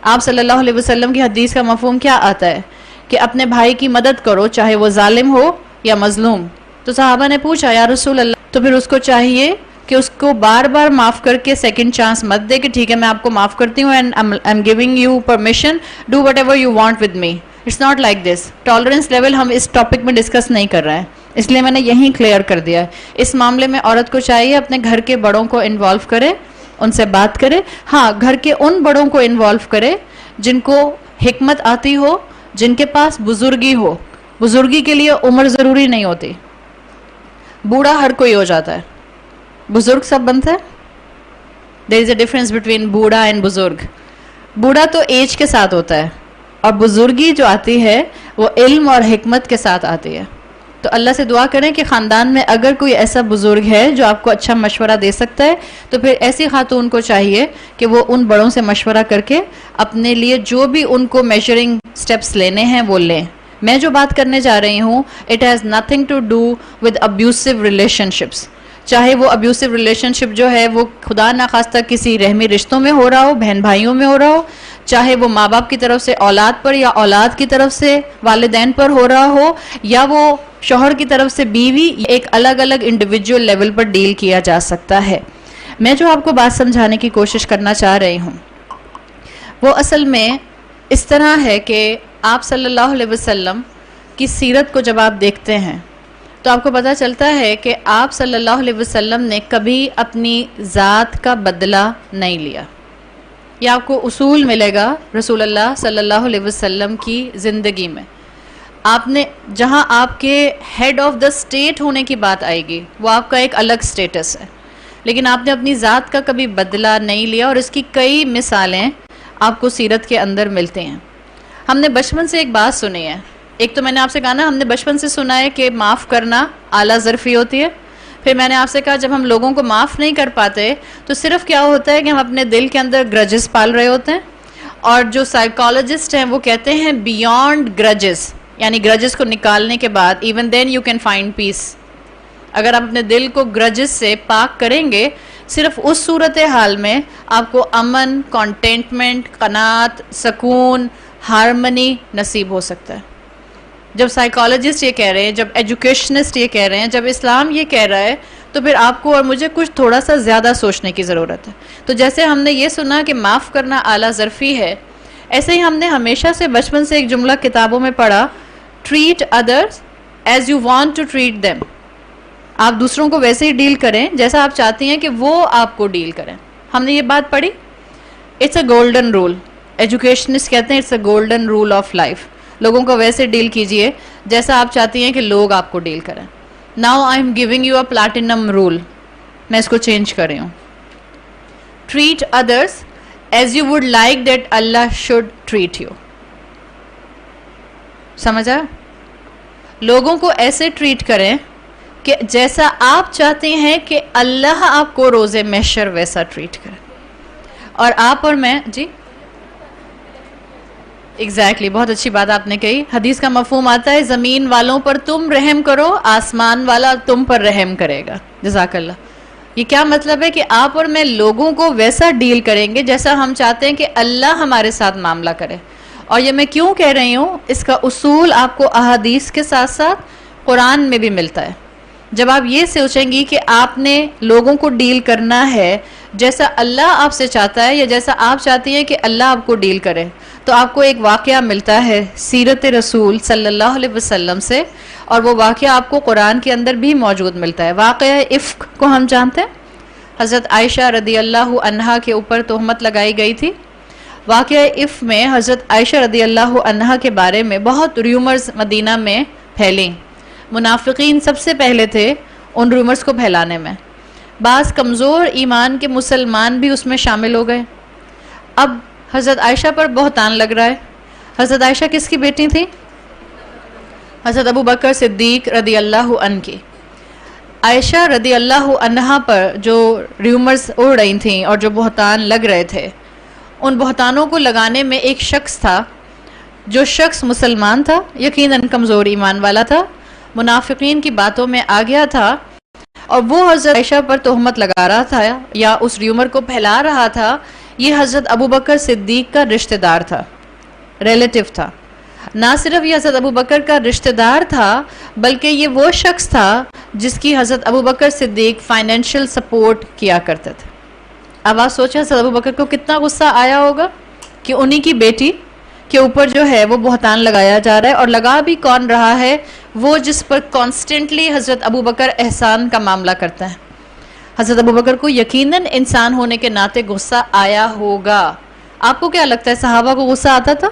Speaker 1: آپ صلی اللہ علیہ وسلم کی حدیث کا مفہوم کیا آتا ہے کہ اپنے بھائی کی مدد کرو چاہے وہ ظالم ہو یا مظلوم. تو صحابہ نے پوچھا یا رسول اللہ, تو پھر اس کو چاہیے کہ اس کو بار بار معاف کر کے سیکنڈ چانس مت دے کہ ٹھیک ہے میں آپ کو معاف کرتی ہوں and I am giving you permission, do whatever you want with me. It's not like this. Tolerance level ہم اس ٹاپک میں ڈسکس نہیں کر رہے ہیں, اس لیے میں نے یہیں کلیئر کر دیا ہے. اس معاملے میں عورت کو چاہیے اپنے گھر کے بڑوں کو انوالو کرے, ان سے بات کرے. ہاں, گھر کے ان بڑوں کو انوالو کرے جن کو حکمت آتی ہو, جن کے پاس بزرگی ہو. بزرگی کے لیے عمر ضروری نہیں ہوتی. بوڑھا ہر کوئی ہو جاتا ہے, بزرگ سب بنتے ہیں. دیر از اے ڈفرنس بٹوین بوڑھا اینڈ بزرگ. بوڑھا تو ایج کے ساتھ ہوتا ہے, اور بزرگی جو آتی ہے وہ علم اور حکمت کے ساتھ آتی ہے. تو اللہ سے دعا کریں کہ خاندان میں اگر کوئی ایسا بزرگ ہے جو آپ کو اچھا مشورہ دے سکتا ہے تو پھر ایسی خاتون کو چاہیے کہ وہ ان بڑوں سے مشورہ کر کے اپنے لیے جو بھی ان کو میجرنگ سٹیپس لینے ہیں وہ لیں. میں جو بات کرنے جا رہی ہوں it has nothing to do with abusive relationships. چاہے وہ ابیوسو ریلیشن شپ جو ہے وہ خدا نخواستہ کسی رحمی رشتوں میں ہو رہا ہو، بہن بھائیوں میں ہو رہا ہو، چاہے وہ ماں باپ کی طرف سے اولاد پر یا اولاد کی طرف سے والدین پر ہو رہا ہو، یا وہ شوہر کی طرف سے بیوی، ایک الگ الگ انڈیویجول لیول پر ڈیل کیا جا سکتا ہے. میں جو آپ کو بات سمجھانے کی کوشش کرنا چاہ رہی ہوں وہ اصل میں اس طرح ہے کہ آپ صلی اللہ علیہ وسلم کی سیرت کو جب آپ دیکھتے ہیں تو آپ کو پتہ چلتا ہے کہ آپ صلی اللہ علیہ وسلم نے کبھی اپنی ذات کا بدلہ نہیں لیا. یہ آپ کو اصول ملے گا رسول اللہ صلی اللہ علیہ وسلم کی زندگی میں. آپ نے جہاں آپ کے ہیڈ آف دا اسٹیٹ ہونے کی بات آئے گی وہ آپ کا ایک الگ اسٹیٹس ہے، لیکن آپ نے اپنی ذات کا کبھی بدلہ نہیں لیا، اور اس کی کئی مثالیں آپ کو سیرت کے اندر ملتے ہیں. ہم نے بچپن سے ایک بات سنی ہے، ایک تو میں نے آپ سے کہا نا، ہم نے بچپن سے سنا ہے کہ معاف کرنا اعلیٰ ظرفی ہوتی ہے. پھر میں نے آپ سے کہا جب ہم لوگوں کو معاف نہیں کر پاتے تو صرف کیا ہوتا ہے کہ ہم اپنے دل کے اندر گرجز پال رہے ہوتے ہیں. اور جو سائیکالوجسٹ ہیں وہ کہتے ہیں بیونڈ گرجز، یعنی گرجز کو نکالنے کے بعد even then you can find peace. اگر آپ اپنے دل کو گرجز سے پاک کریں گے صرف اس صورتحال میں آپ کو امن، کانٹینٹمنٹ، قناعت، سکون، ہارمنی نصیب ہو سکتا ہے. جب سائیکالوجسٹ یہ کہہ رہے ہیں، جب ایجوکیشنسٹ یہ کہہ رہے ہیں، جب اسلام یہ کہہ رہا ہے تو پھر آپ کو اور مجھے کچھ تھوڑا سا زیادہ سوچنے کی ضرورت ہے. تو جیسے ہم نے یہ سنا کہ معاف کرنا اعلیٰ ظرفی ہے، ایسے ہی ہم نے ہمیشہ سے بچپن سے ایک جملہ کتابوں میں پڑھا، treat others as you want to treat them. آپ دوسروں کو ویسے ہی ڈیل کریں جیسا آپ چاہتی ہیں کہ وہ آپ کو ڈیل کریں. ہم نے یہ بات پڑھی، it's a golden rule. Educationist کہتے ہیں it's a golden rule of life. لوگوں کو ویسے ڈیل کیجئے جیسا آپ چاہتی ہیں کہ لوگ آپ کو ڈیل کریں. Now I am giving you a platinum rule. میں اس کو چینج کر رہی ہوں. Treat others as you would like that Allah should treat you. سمجھا؟ لوگوں کو ایسے ٹریٹ کریں کہ جیسا آپ چاہتے ہیں کہ اللہ آپ کو روز محشر ویسا ٹریٹ کرے. اور آپ اور میں جی ایگزیکٹلی بہت اچھی بات آپ نے کہی. حدیث کا مفہوم آتا ہے زمین والوں پر تم رحم کرو، آسمان والا تم پر رحم کرے گا. جزاک اللہ. یہ کیا مطلب ہے کہ آپ اور میں لوگوں کو ویسا ڈیل کریں گے جیسا ہم چاہتے ہیں کہ اللہ ہمارے ساتھ معاملہ کرے. اور یہ میں کیوں کہہ رہی ہوں، اس کا اصول آپ کو احادیث کے ساتھ ساتھ قرآن میں بھی ملتا ہے. جب آپ یہ سوچیں گی کہ آپ نے لوگوں کو ڈیل کرنا ہے جیسا اللہ آپ سے چاہتا ہے یا جیسا آپ چاہتی ہیں کہ اللہ آپ کو ڈیل کرے، تو آپ کو ایک واقعہ ملتا ہے سیرت رسول صلی اللہ علیہ وسلم سے، اور وہ واقعہ آپ کو قرآن کے اندر بھی موجود ملتا ہے. واقعہ افک کو ہم جانتے ہیں. حضرت عائشہ رضی اللہ عنہا کے اوپر تہمت لگائی گئی تھی. واقعہ افک میں حضرت عائشہ رضی اللہ عنہا کے بارے میں بہت ریومرز مدینہ میں پھیلیں. منافقین سب سے پہلے تھے ان ریومرز کو پھیلانے میں. بعض کمزور ایمان کے مسلمان بھی اس میں شامل ہو گئے. اب حضرت عائشہ پر بہتان لگ رہا ہے. حضرت عائشہ کس کی بیٹی تھی؟ حضرت ابو بکر صدیق رضی اللہ عنہ کی. عائشہ رضی اللہ عنہا پر جو ریومرز اڑ رہی تھیں اور جو بہتان لگ رہے تھے، ان بہتانوں کو لگانے میں ایک شخص تھا، جو شخص مسلمان تھا، یقیناً کمزور ایمان والا تھا، منافقین کی باتوں میں آ گیا تھا، اور وہ حضرت عائشہ پر تہمت لگا رہا تھا یا اس ریومر کو پھیلا رہا تھا. یہ حضرت ابو بکر صدیق کا رشتہ دار تھا، ریلیٹو تھا. نہ صرف یہ حضرت ابو بکر کا رشتہ دار تھا بلکہ یہ وہ شخص تھا جس کی حضرت ابو بکر صدیق فائنینشیل سپورٹ کیا کرتے تھے. اب آپ سوچیں حضرت ابو بکر کو کتنا غصہ آیا ہوگا کہ انہی کی بیٹی کے اوپر جو ہے وہ بہتان لگایا جا رہا ہے. اور لگا بھی کون رہا ہے؟ وہ جس پر کانسٹنٹلی حضرت ابو بکر احسان کا معاملہ کرتا ہے. حضرت ابو بکر کو یقیناً انسان ہونے کے ناطے غصہ آیا ہوگا. آپ کو کیا لگتا ہے صحابہ کو غصہ آتا تھا؟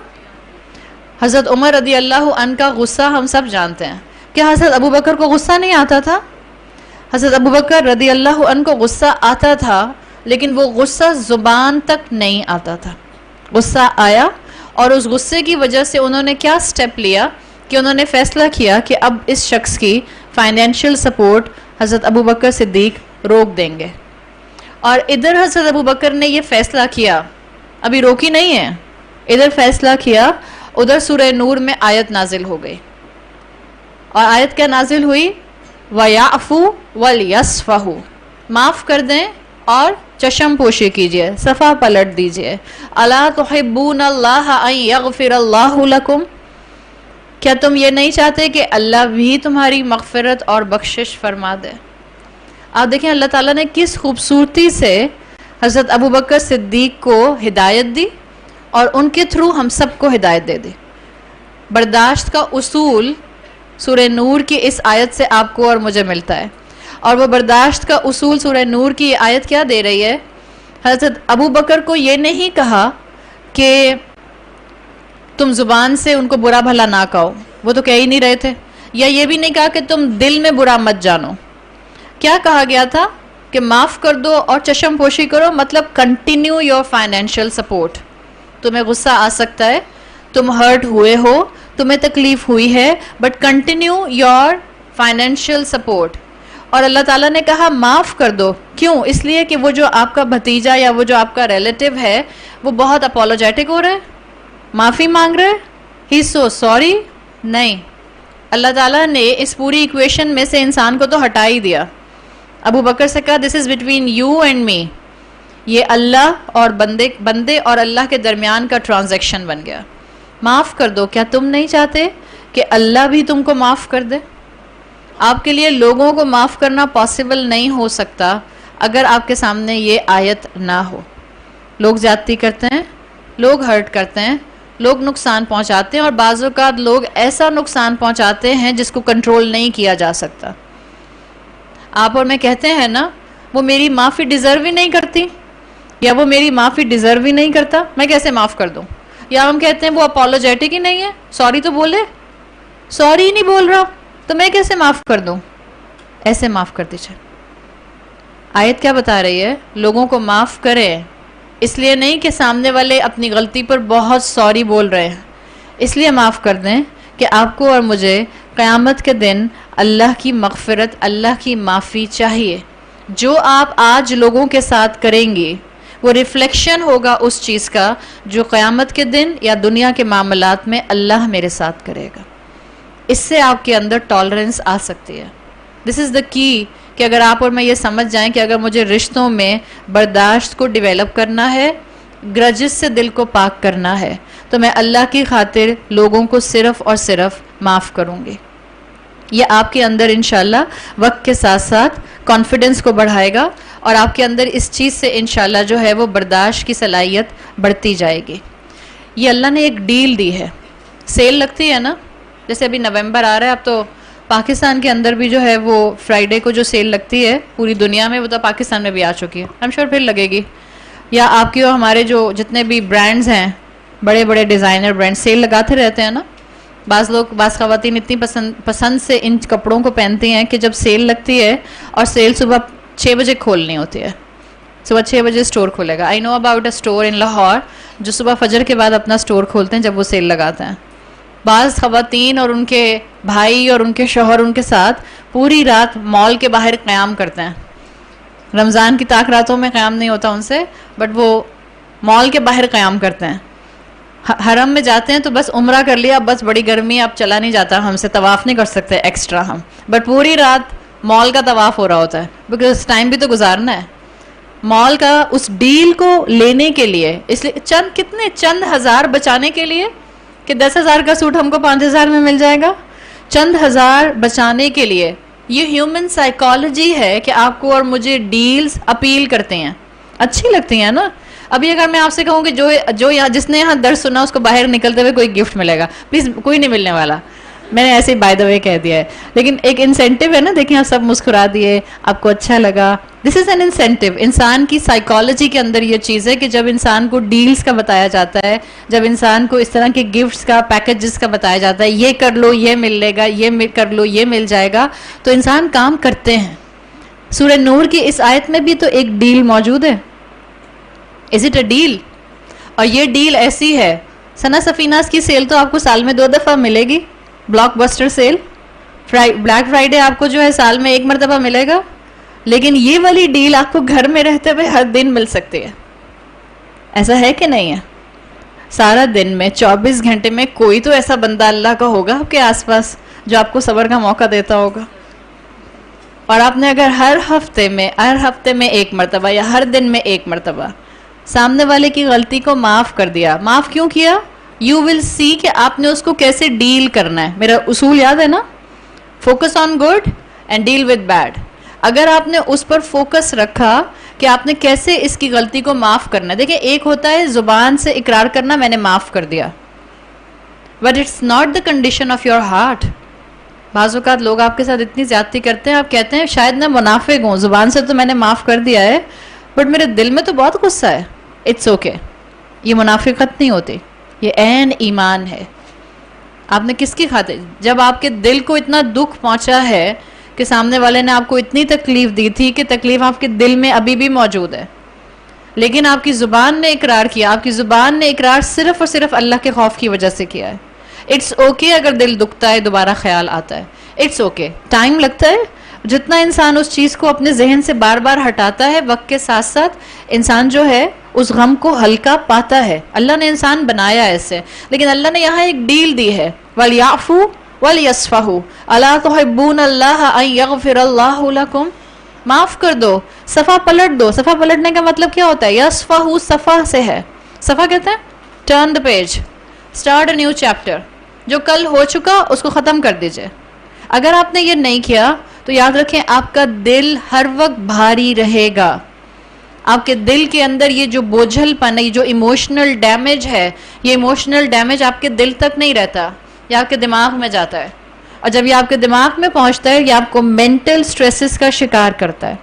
Speaker 1: حضرت عمر رضی اللہ عنہ کا غصہ ہم سب جانتے ہیں. کیا حضرت ابو بکر کو غصہ نہیں آتا تھا؟ حضرت ابو بکر رضی اللہ عنہ کو غصہ آتا تھا، لیکن وہ غصہ زبان تک نہیں آتا تھا. غصہ آیا اور اس غصے کی وجہ سے انہوں نے کیا سٹیپ لیا کہ انہوں نے فیصلہ کیا کہ اب اس شخص کی فائنینشیل سپورٹ حضرت ابو بکر صدیق روک دیں گے. اور ادھر حضرت ابو بکر نے یہ فیصلہ کیا, ابھی روکی نہیں ہے, ادھر فیصلہ کیا, ادھر سورہ نور میں آیت نازل ہو گئی. اور آیت کیا نازل ہوئی؟ وَيَعْفُوا وَلْيَصْفَحُوا, معاف کر دیں اور چشم پوشی کیجئے, صفحہ پلٹ دیجئے. أَلَا تُحِبُّونَ اللَّهَ أَن يَغْفِرَ اللَّهُ لَكُمْ, کیا تم یہ نہیں چاہتے کہ اللہ بھی تمہاری مغفرت اور بخشش فرما دے؟ آپ دیکھیں اللہ تعالیٰ نے کس خوبصورتی سے حضرت ابو بکر صدیق کو ہدایت دی اور ان کے تھرو ہم سب کو ہدایت دے دی. برداشت کا اصول سورہ نور کی اس آیت سے آپ کو اور مجھے ملتا ہے, اور وہ برداشت کا اصول سورہ نور کی یہ آیت کیا دے رہی ہے؟ حضرت ابو بکر کو یہ نہیں کہا کہ تم زبان سے ان کو برا بھلا نہ کہو, وہ تو کہہ ہی نہیں رہے تھے, یا یہ بھی نہیں کہا کہ تم دل میں برا مت جانو. کیا کہا گیا تھا کہ معاف کر دو اور چشم پوشی کرو, مطلب کنٹینیو یور فائنینشیل سپورٹ. تمہیں غصہ آ سکتا ہے, تم ہرٹ ہوئے ہو, تمہیں تکلیف ہوئی ہے, but continue your financial support. اور اللہ تعالیٰ نے کہا معاف کر دو. کیوں؟ اس لیے کہ وہ جو آپ کا بھتیجا یا وہ جو آپ کا ریلیٹیو ہے وہ بہت اپولوجیٹک ہو رہا ہے, معافی مانگ رہے, ہی سو سوری. نہیں, اللہ تعالیٰ نے اس پوری ایکویشن میں سے انسان کو تو ہٹا ہی دیا. ابو بکر سے کہا this is between you and me, یہ اللہ اور بندے اور اللہ کے درمیان کا ٹرانزیکشن بن گیا. معاف کر دو. کیا تم نہیں چاہتے کہ اللہ بھی تم کو معاف کر دے؟ آپ کے لیے لوگوں کو معاف کرنا پاسبل نہیں ہو سکتا اگر آپ کے سامنے یہ آیت نہ ہو. لوگ زیادتی کرتے ہیں, لوگ ہرٹ کرتے ہیں, لوگ نقصان پہنچاتے ہیں, اور بعض اوقات لوگ ایسا نقصان پہنچاتے ہیں جس کو کنٹرول نہیں کیا جا سکتا. آپ اور میں کہتے ہیں نا وہ میری معافی ڈیزرو ہی نہیں کرتی, یا وہ میری معافی ڈیزرو ہی نہیں کرتا, میں کیسے معاف کر دوں؟ یا ہم کہتے ہیں وہ اپولوجیٹک ہی نہیں ہے, سوری تو بولے, سوری ہی نہیں بول رہا, تو میں کیسے معاف کر دوں؟ ایسے معاف کر دیجیے. آیت کیا بتا رہی ہے؟ لوگوں کو معاف کریں, اس لیے نہیں کہ سامنے والے اپنی غلطی پر بہت سوری بول رہے ہیں, اس لیے معاف کر دیں کہ آپ کو اور مجھے قیامت کے دن اللہ کی مغفرت, اللہ کی معافی چاہیے. جو آپ آج لوگوں کے ساتھ کریں گے وہ ریفلیکشن ہوگا اس چیز کا جو قیامت کے دن یا دنیا کے معاملات میں اللہ میرے ساتھ کرے گا. اس سے آپ کے اندر ٹالرنس آ سکتی ہے. دس از دا کی کہ اگر آپ اور میں یہ سمجھ جائیں کہ اگر مجھے رشتوں میں برداشت کو ڈیولپ کرنا ہے, گرجز سے دل کو پاک کرنا ہے, تو میں اللہ کی خاطر لوگوں کو صرف اور صرف معاف کروں گی. یہ آپ کے اندر انشاءاللہ وقت کے ساتھ ساتھ کانفیڈنس کو بڑھائے گا, اور آپ کے اندر اس چیز سے انشاءاللہ جو ہے وہ برداشت کی صلاحیت بڑھتی جائے گی. یہ اللہ نے ایک ڈیل دی ہے. سیل لگتی ہے نا, جیسے ابھی نومبر آ رہا ہے, اب تو پاکستان کے اندر بھی جو ہے وہ فرائیڈے کو جو سیل لگتی ہے پوری دنیا میں, وہ تو پاکستان میں بھی آ چکی ہے, I'm sure پھر لگے گی. یا آپ کی اور ہمارے جو جتنے بھی برانڈز ہیں, بڑے بڑے ڈیزائنر برانڈ سیل لگاتے رہتے ہیں نا. بعض خواتین اتنی پسند سے ان کپڑوں کو پہنتی ہیں کہ جب سیل لگتی ہے, اور سیل صبح 6 بجے کھولنی ہوتی ہے, صبح 6 بجے سٹور کھولے گا. آئی نو اباؤٹ اے سٹور ان لاہور جو صبح فجر کے بعد اپنا سٹور کھولتے ہیں جب وہ سیل لگاتے ہیں. بعض خواتین اور ان کے بھائی اور ان کے شوہر ان کے ساتھ پوری رات مال کے باہر قیام کرتے ہیں. رمضان کی طاق راتوں میں قیام نہیں ہوتا ان سے, بٹ وہ مال کے باہر قیام کرتے ہیں. حرم میں جاتے ہیں تو بس عمرہ کر لیا, بس بڑی گرمی اب چلا نہیں جاتا, ہم سے طواف نہیں کر سکتے ایکسٹرا ہم, بٹ پوری رات مال کا طواف ہو رہا ہوتا ہے, بیکاز ٹائم بھی تو گزارنا ہے. مال کا اس ڈیل کو لینے کے لیے, اس لیے چند ہزار بچانے کے لیے کہ 10,000 کا سوٹ ہم کو 5,000 میں مل جائے گا, چند ہزار بچانے کے لیے. یہ ہیومن سائیکالوجی ہے کہ آپ کو اور مجھے ڈیلز اپیل کرتے ہیں, اچھی لگتی ہیں نا. ابھی اگر میں آپ سے کہوں کہ جو یہاں جس نے یہاں درس سنا اس کو باہر نکلتے ہوئے کوئی گفٹ ملے گا, پلیز کوئی نہیں ملنے والا, میں نے ایسے ہی بائی دا وے کہہ دیا ہے. لیکن ایک انسینٹیو ہے نا, دیکھیں آپ سب مسکرا دیے, آپ کو اچھا لگا. دس از این انسینٹیو. انسان کی سائیکالوجی کے اندر یہ چیز ہے کہ جب انسان کو ڈیلز کا بتایا جاتا ہے, جب انسان کو اس طرح کے گفٹس کا, پیکیجز کا بتایا جاتا ہے, یہ کر لو یہ ملے گا, یہ کر لو یہ مل جائے گا, تو انسان کام کرتے ہیں. سورہ نور کی اس آیت میں بھی تو ایک ڈیل موجود ہے. Is it a deal? اور یہ ڈیل ایسی ہے سنا سفیناز کی سیل تو آپ کو سال میں 2 دفعہ ملے گی، blockbuster sale. Black Friday آپ کو جو ہے سال میں 1 مرتبہ ملے گا، لیکن یہ والی ڈیل آپ کو گھر میں رہتے ہوئے ہر دن مل سکتی ہے. ایسا ہے کہ نہیں ہے؟ سارا دن میں 24 گھنٹے میں کوئی تو ایسا بندہ اللہ کا ہوگا آپ کے آس پاس جو آپ کو صبر کا موقع دیتا ہوگا. اور آپ نے اگر ہر ہفتے میں 1 مرتبہ یا ہر دن میں 1 مرتبہ سامنے والے کی غلطی کو معاف کر دیا. معاف کیوں کیا؟ یو ول سی کہ آپ نے اس کو کیسے ڈیل کرنا ہے. میرا اصول یاد ہے نا، focus on good and deal with bad. اگر آپ نے اس پر فوکس رکھا کہ آپ نے کیسے اس کی غلطی کو معاف کرنا ہے. دیکھیں، ایک ہوتا ہے زبان سے اقرار کرنا میں نے معاف کر دیا، but it's not the condition of your heart. بعض اوقات لوگ آپ کے ساتھ اتنی زیادتی کرتے ہیں، آپ کہتے ہیں شاید میں منافق ہوں، زبان سے تو میں نے معاف کر دیا ہے بٹ میرے دل میں تو بہت غصہ ہے. It's okay. یہ منافقت نہیں ہوتی، یہ عین ایمان ہے. آپ نے کس کی خاطر، جب آپ کے دل کو اتنا دکھ پہنچا ہے کہ سامنے والے نے آپ کو اتنی تکلیف دی تھی کہ تکلیف آپ کے دل میں ابھی بھی موجود ہے، لیکن آپ کی زبان نے اقرار کیا. آپ کی زبان نے اقرار صرف اور صرف اللہ کے خوف کی وجہ سے کیا ہے. اٹس اوکے اگر دل دکھتا ہے، دوبارہ خیال آتا ہے. It's okay. ٹائم لگتا ہے. جتنا انسان اس چیز کو اپنے ذہن سے بار بار ہٹاتا ہے، وقت کے ساتھ ساتھ انسان جو ہے اس غم کو ہلکا پاتا ہے. اللہ نے انسان بنایا ایسے، لیکن اللہ نے یہاں ایک ڈیل دی ہے، وَلْيَعْفُوا وَلْيَصْفَحُوا أَلَا تُحِبُّونَ اللَّهَ أَن يَغْفِرَ اللَّهُ لَكُمْ. معاف کر دو، صفحہ پلٹ دو. صفحہ پلٹنے کا مطلب کیا ہوتا ہے؟ یصفحوا صفحہ سے ہے. صفحہ کہتے ہیں turn the page, start a new chapter. جو کل ہو چکا اس کو ختم کر دیجئے. اگر آپ نے یہ نہیں کیا تو یاد رکھیں آپ کا دل ہر وقت بھاری رہے گا. آپ کے دل کے اندر یہ جو بوجھل پن ہے، یہ جو ایموشنل ڈیمیج ہے، یہ ایموشنل ڈیمیج آپ کے دل تک نہیں رہتا، یہ آپ کے دماغ میں جاتا ہے. اور جب یہ آپ کے دماغ میں پہنچتا ہے، یہ آپ کو مینٹل سٹریسز کا شکار کرتا ہے.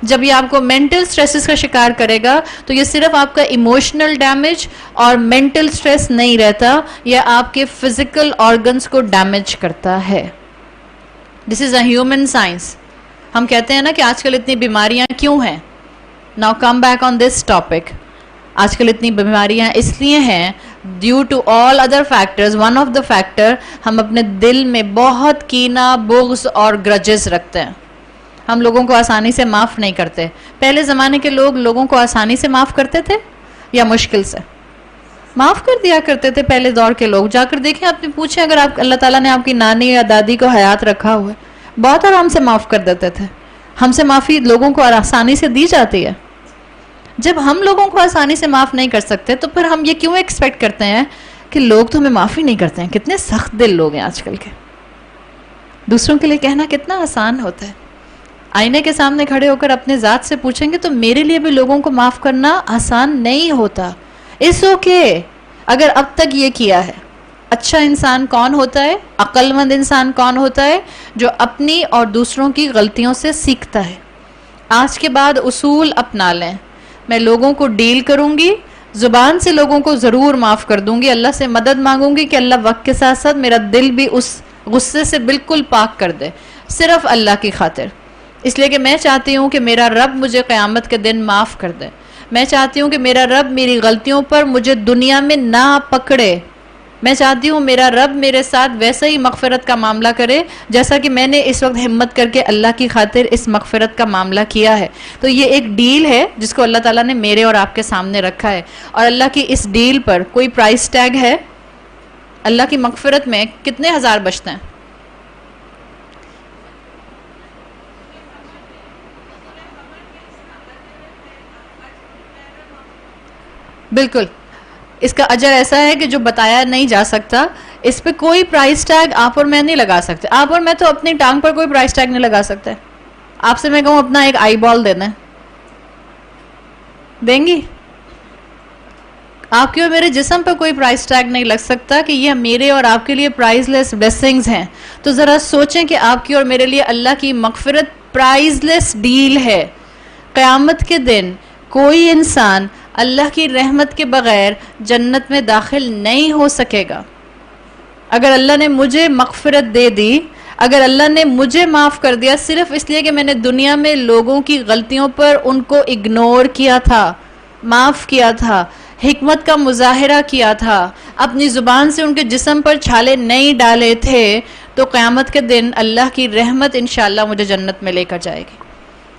Speaker 1: جب یہ آپ کو مینٹل سٹریسز کا شکار کرے گا تو یہ صرف آپ کا ایموشنل ڈیمیج اور مینٹل سٹریس نہیں رہتا، یہ آپ کے فزیکل آرگنز کو ڈیمیج کرتا ہے. دس از اے ہیومن سائنس. ہم کہتے ہیں نا کہ آج کل اتنی بیماریاں کیوں ہیں. Now come back on this topic. آج کل اتنی بیماریاں اس لیے ہیں due to all other factors. One of the factor, ہم اپنے دل میں بہت کینہ، بغض اور گرجز رکھتے ہیں. ہم لوگوں کو آسانی سے معاف نہیں کرتے. پہلے زمانے کے لوگ لوگوں کو آسانی سے معاف کرتے تھے یا مشکل سے؟ معاف کر دیا کرتے تھے پہلے دور کے لوگ. جا کر دیکھیں، آپ نے پوچھیں، اگر آپ اللہ تعالیٰ نے آپ کی نانی یا دادی کو حیات رکھا ہوا ہے، بہت آرام سے معاف کر دیتے تھے. ہم سے معافی لوگوں کو آسانی سے دی جاتی ہے. جب ہم لوگوں کو آسانی سے معاف نہیں کر سکتے تو پھر ہم یہ کیوں ایکسپیکٹ کرتے ہیں کہ لوگ تو ہمیں معافی نہیں کرتے ہیں؟ کتنے سخت دل لوگ ہیں آج کل کے. دوسروں کے لیے کہنا کتنا آسان ہوتا ہے. آئینے کے سامنے کھڑے ہو کر اپنے ذات سے پوچھیں گے تو میرے لیے بھی لوگوں کو معاف کرنا آسان نہیں ہوتا. اس اوکے اگر اب تک یہ کیا ہے. اچھا انسان کون ہوتا ہے؟ عقل مند انسان کون ہوتا ہے؟ جو اپنی اور دوسروں کی غلطیوں سے سیکھتا ہے. آج کے بعد اصول اپنا لیں. میں لوگوں کو ڈیل کروں گی، زبان سے لوگوں کو ضرور معاف کر دوں گی. اللہ سے مدد مانگوں گی کہ اللہ وقت کے ساتھ ساتھ میرا دل بھی اس غصے سے بالکل پاک کر دے، صرف اللہ کی خاطر. اس لیے کہ میں چاہتی ہوں کہ میرا رب مجھے قیامت کے دن معاف کر دے. میں چاہتی ہوں کہ میرا رب میری غلطیوں پر مجھے دنیا میں نہ پکڑے. میں چاہتی ہوں میرا رب میرے ساتھ ویسا ہی مغفرت کا معاملہ کرے جیسا کہ میں نے اس وقت ہمت کر کے اللہ کی خاطر اس مغفرت کا معاملہ کیا ہے. تو یہ ایک ڈیل ہے جس کو اللہ تعالیٰ نے میرے اور آپ کے سامنے رکھا ہے. اور اللہ کی اس ڈیل پر کوئی پرائس ٹیگ ہے؟ اللہ کی مغفرت میں کتنے ہزار بچتے ہیں؟ بالکل. اس کا اجر ایسا ہے کہ جو بتایا نہیں جا سکتا. اس پہ کوئی پرائس ٹیگ آپ اور میں نہیں لگا سکتے. آپ اور میں تو اپنی ٹانگ پر کوئی پرائس ٹیگ نہیں لگا سکتے. آپ سے میں کہوں اپنا ایک آئی بال دے دیں گی؟ آپ کے اور میرے جسم پہ کوئی پرائس ٹیگ نہیں لگ سکتا کہ یہ میرے اور آپ کے لیے پرائز لیس بلیسنگز ہیں. تو ذرا سوچیں کہ آپ کی اور میرے لیے اللہ کی مغفرت پرائز لیس ڈیل ہے. قیامت کے دن کوئی انسان اللہ کی رحمت کے بغیر جنت میں داخل نہیں ہو سکے گا. اگر اللہ نے مجھے مغفرت دے دی، اگر اللہ نے مجھے معاف کر دیا صرف اس لیے کہ میں نے دنیا میں لوگوں کی غلطیوں پر ان کو اگنور کیا تھا، معاف کیا تھا، حکمت کا مظاہرہ کیا تھا، اپنی زبان سے ان کے جسم پر چھالے نہیں ڈالے تھے تو قیامت کے دن اللہ کی رحمت انشاءاللہ مجھے جنت میں لے کر جائے گی.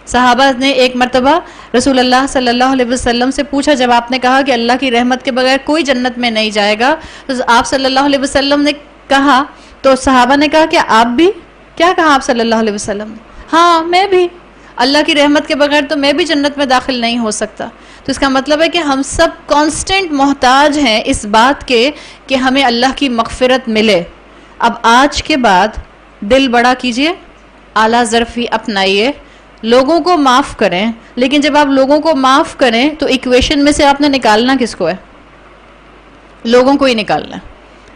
Speaker 1: صحابہ نے ایک مرتبہ رسول اللہ صلی اللہ علیہ وسلم سے پوچھا، جب آپ نے کہا کہ اللہ کی رحمت کے بغیر کوئی جنت میں نہیں جائے گا، تو آپ صلی اللہ علیہ وسلم نے کہا، تو صحابہ نے کہا کہ آپ بھی؟ کیا کہا آپ صلی اللہ علیہ وسلم نے؟ ہاں میں بھی، اللہ کی رحمت کے بغیر تو میں بھی جنت میں داخل نہیں ہو سکتا. تو اس کا مطلب ہے کہ ہم سب کانسٹنٹ محتاج ہیں اس بات کے کہ ہمیں اللہ کی مغفرت ملے. اب آج کے بعد دل بڑا کیجئے، اعلیٰ ظرفی اپنائیے، لوگوں کو معاف کریں. لیکن جب آپ لوگوں کو معاف کریں تو ایکویشن میں سے آپ نے نکالنا کس کو ہے؟ لوگوں کو ہی نکالنا.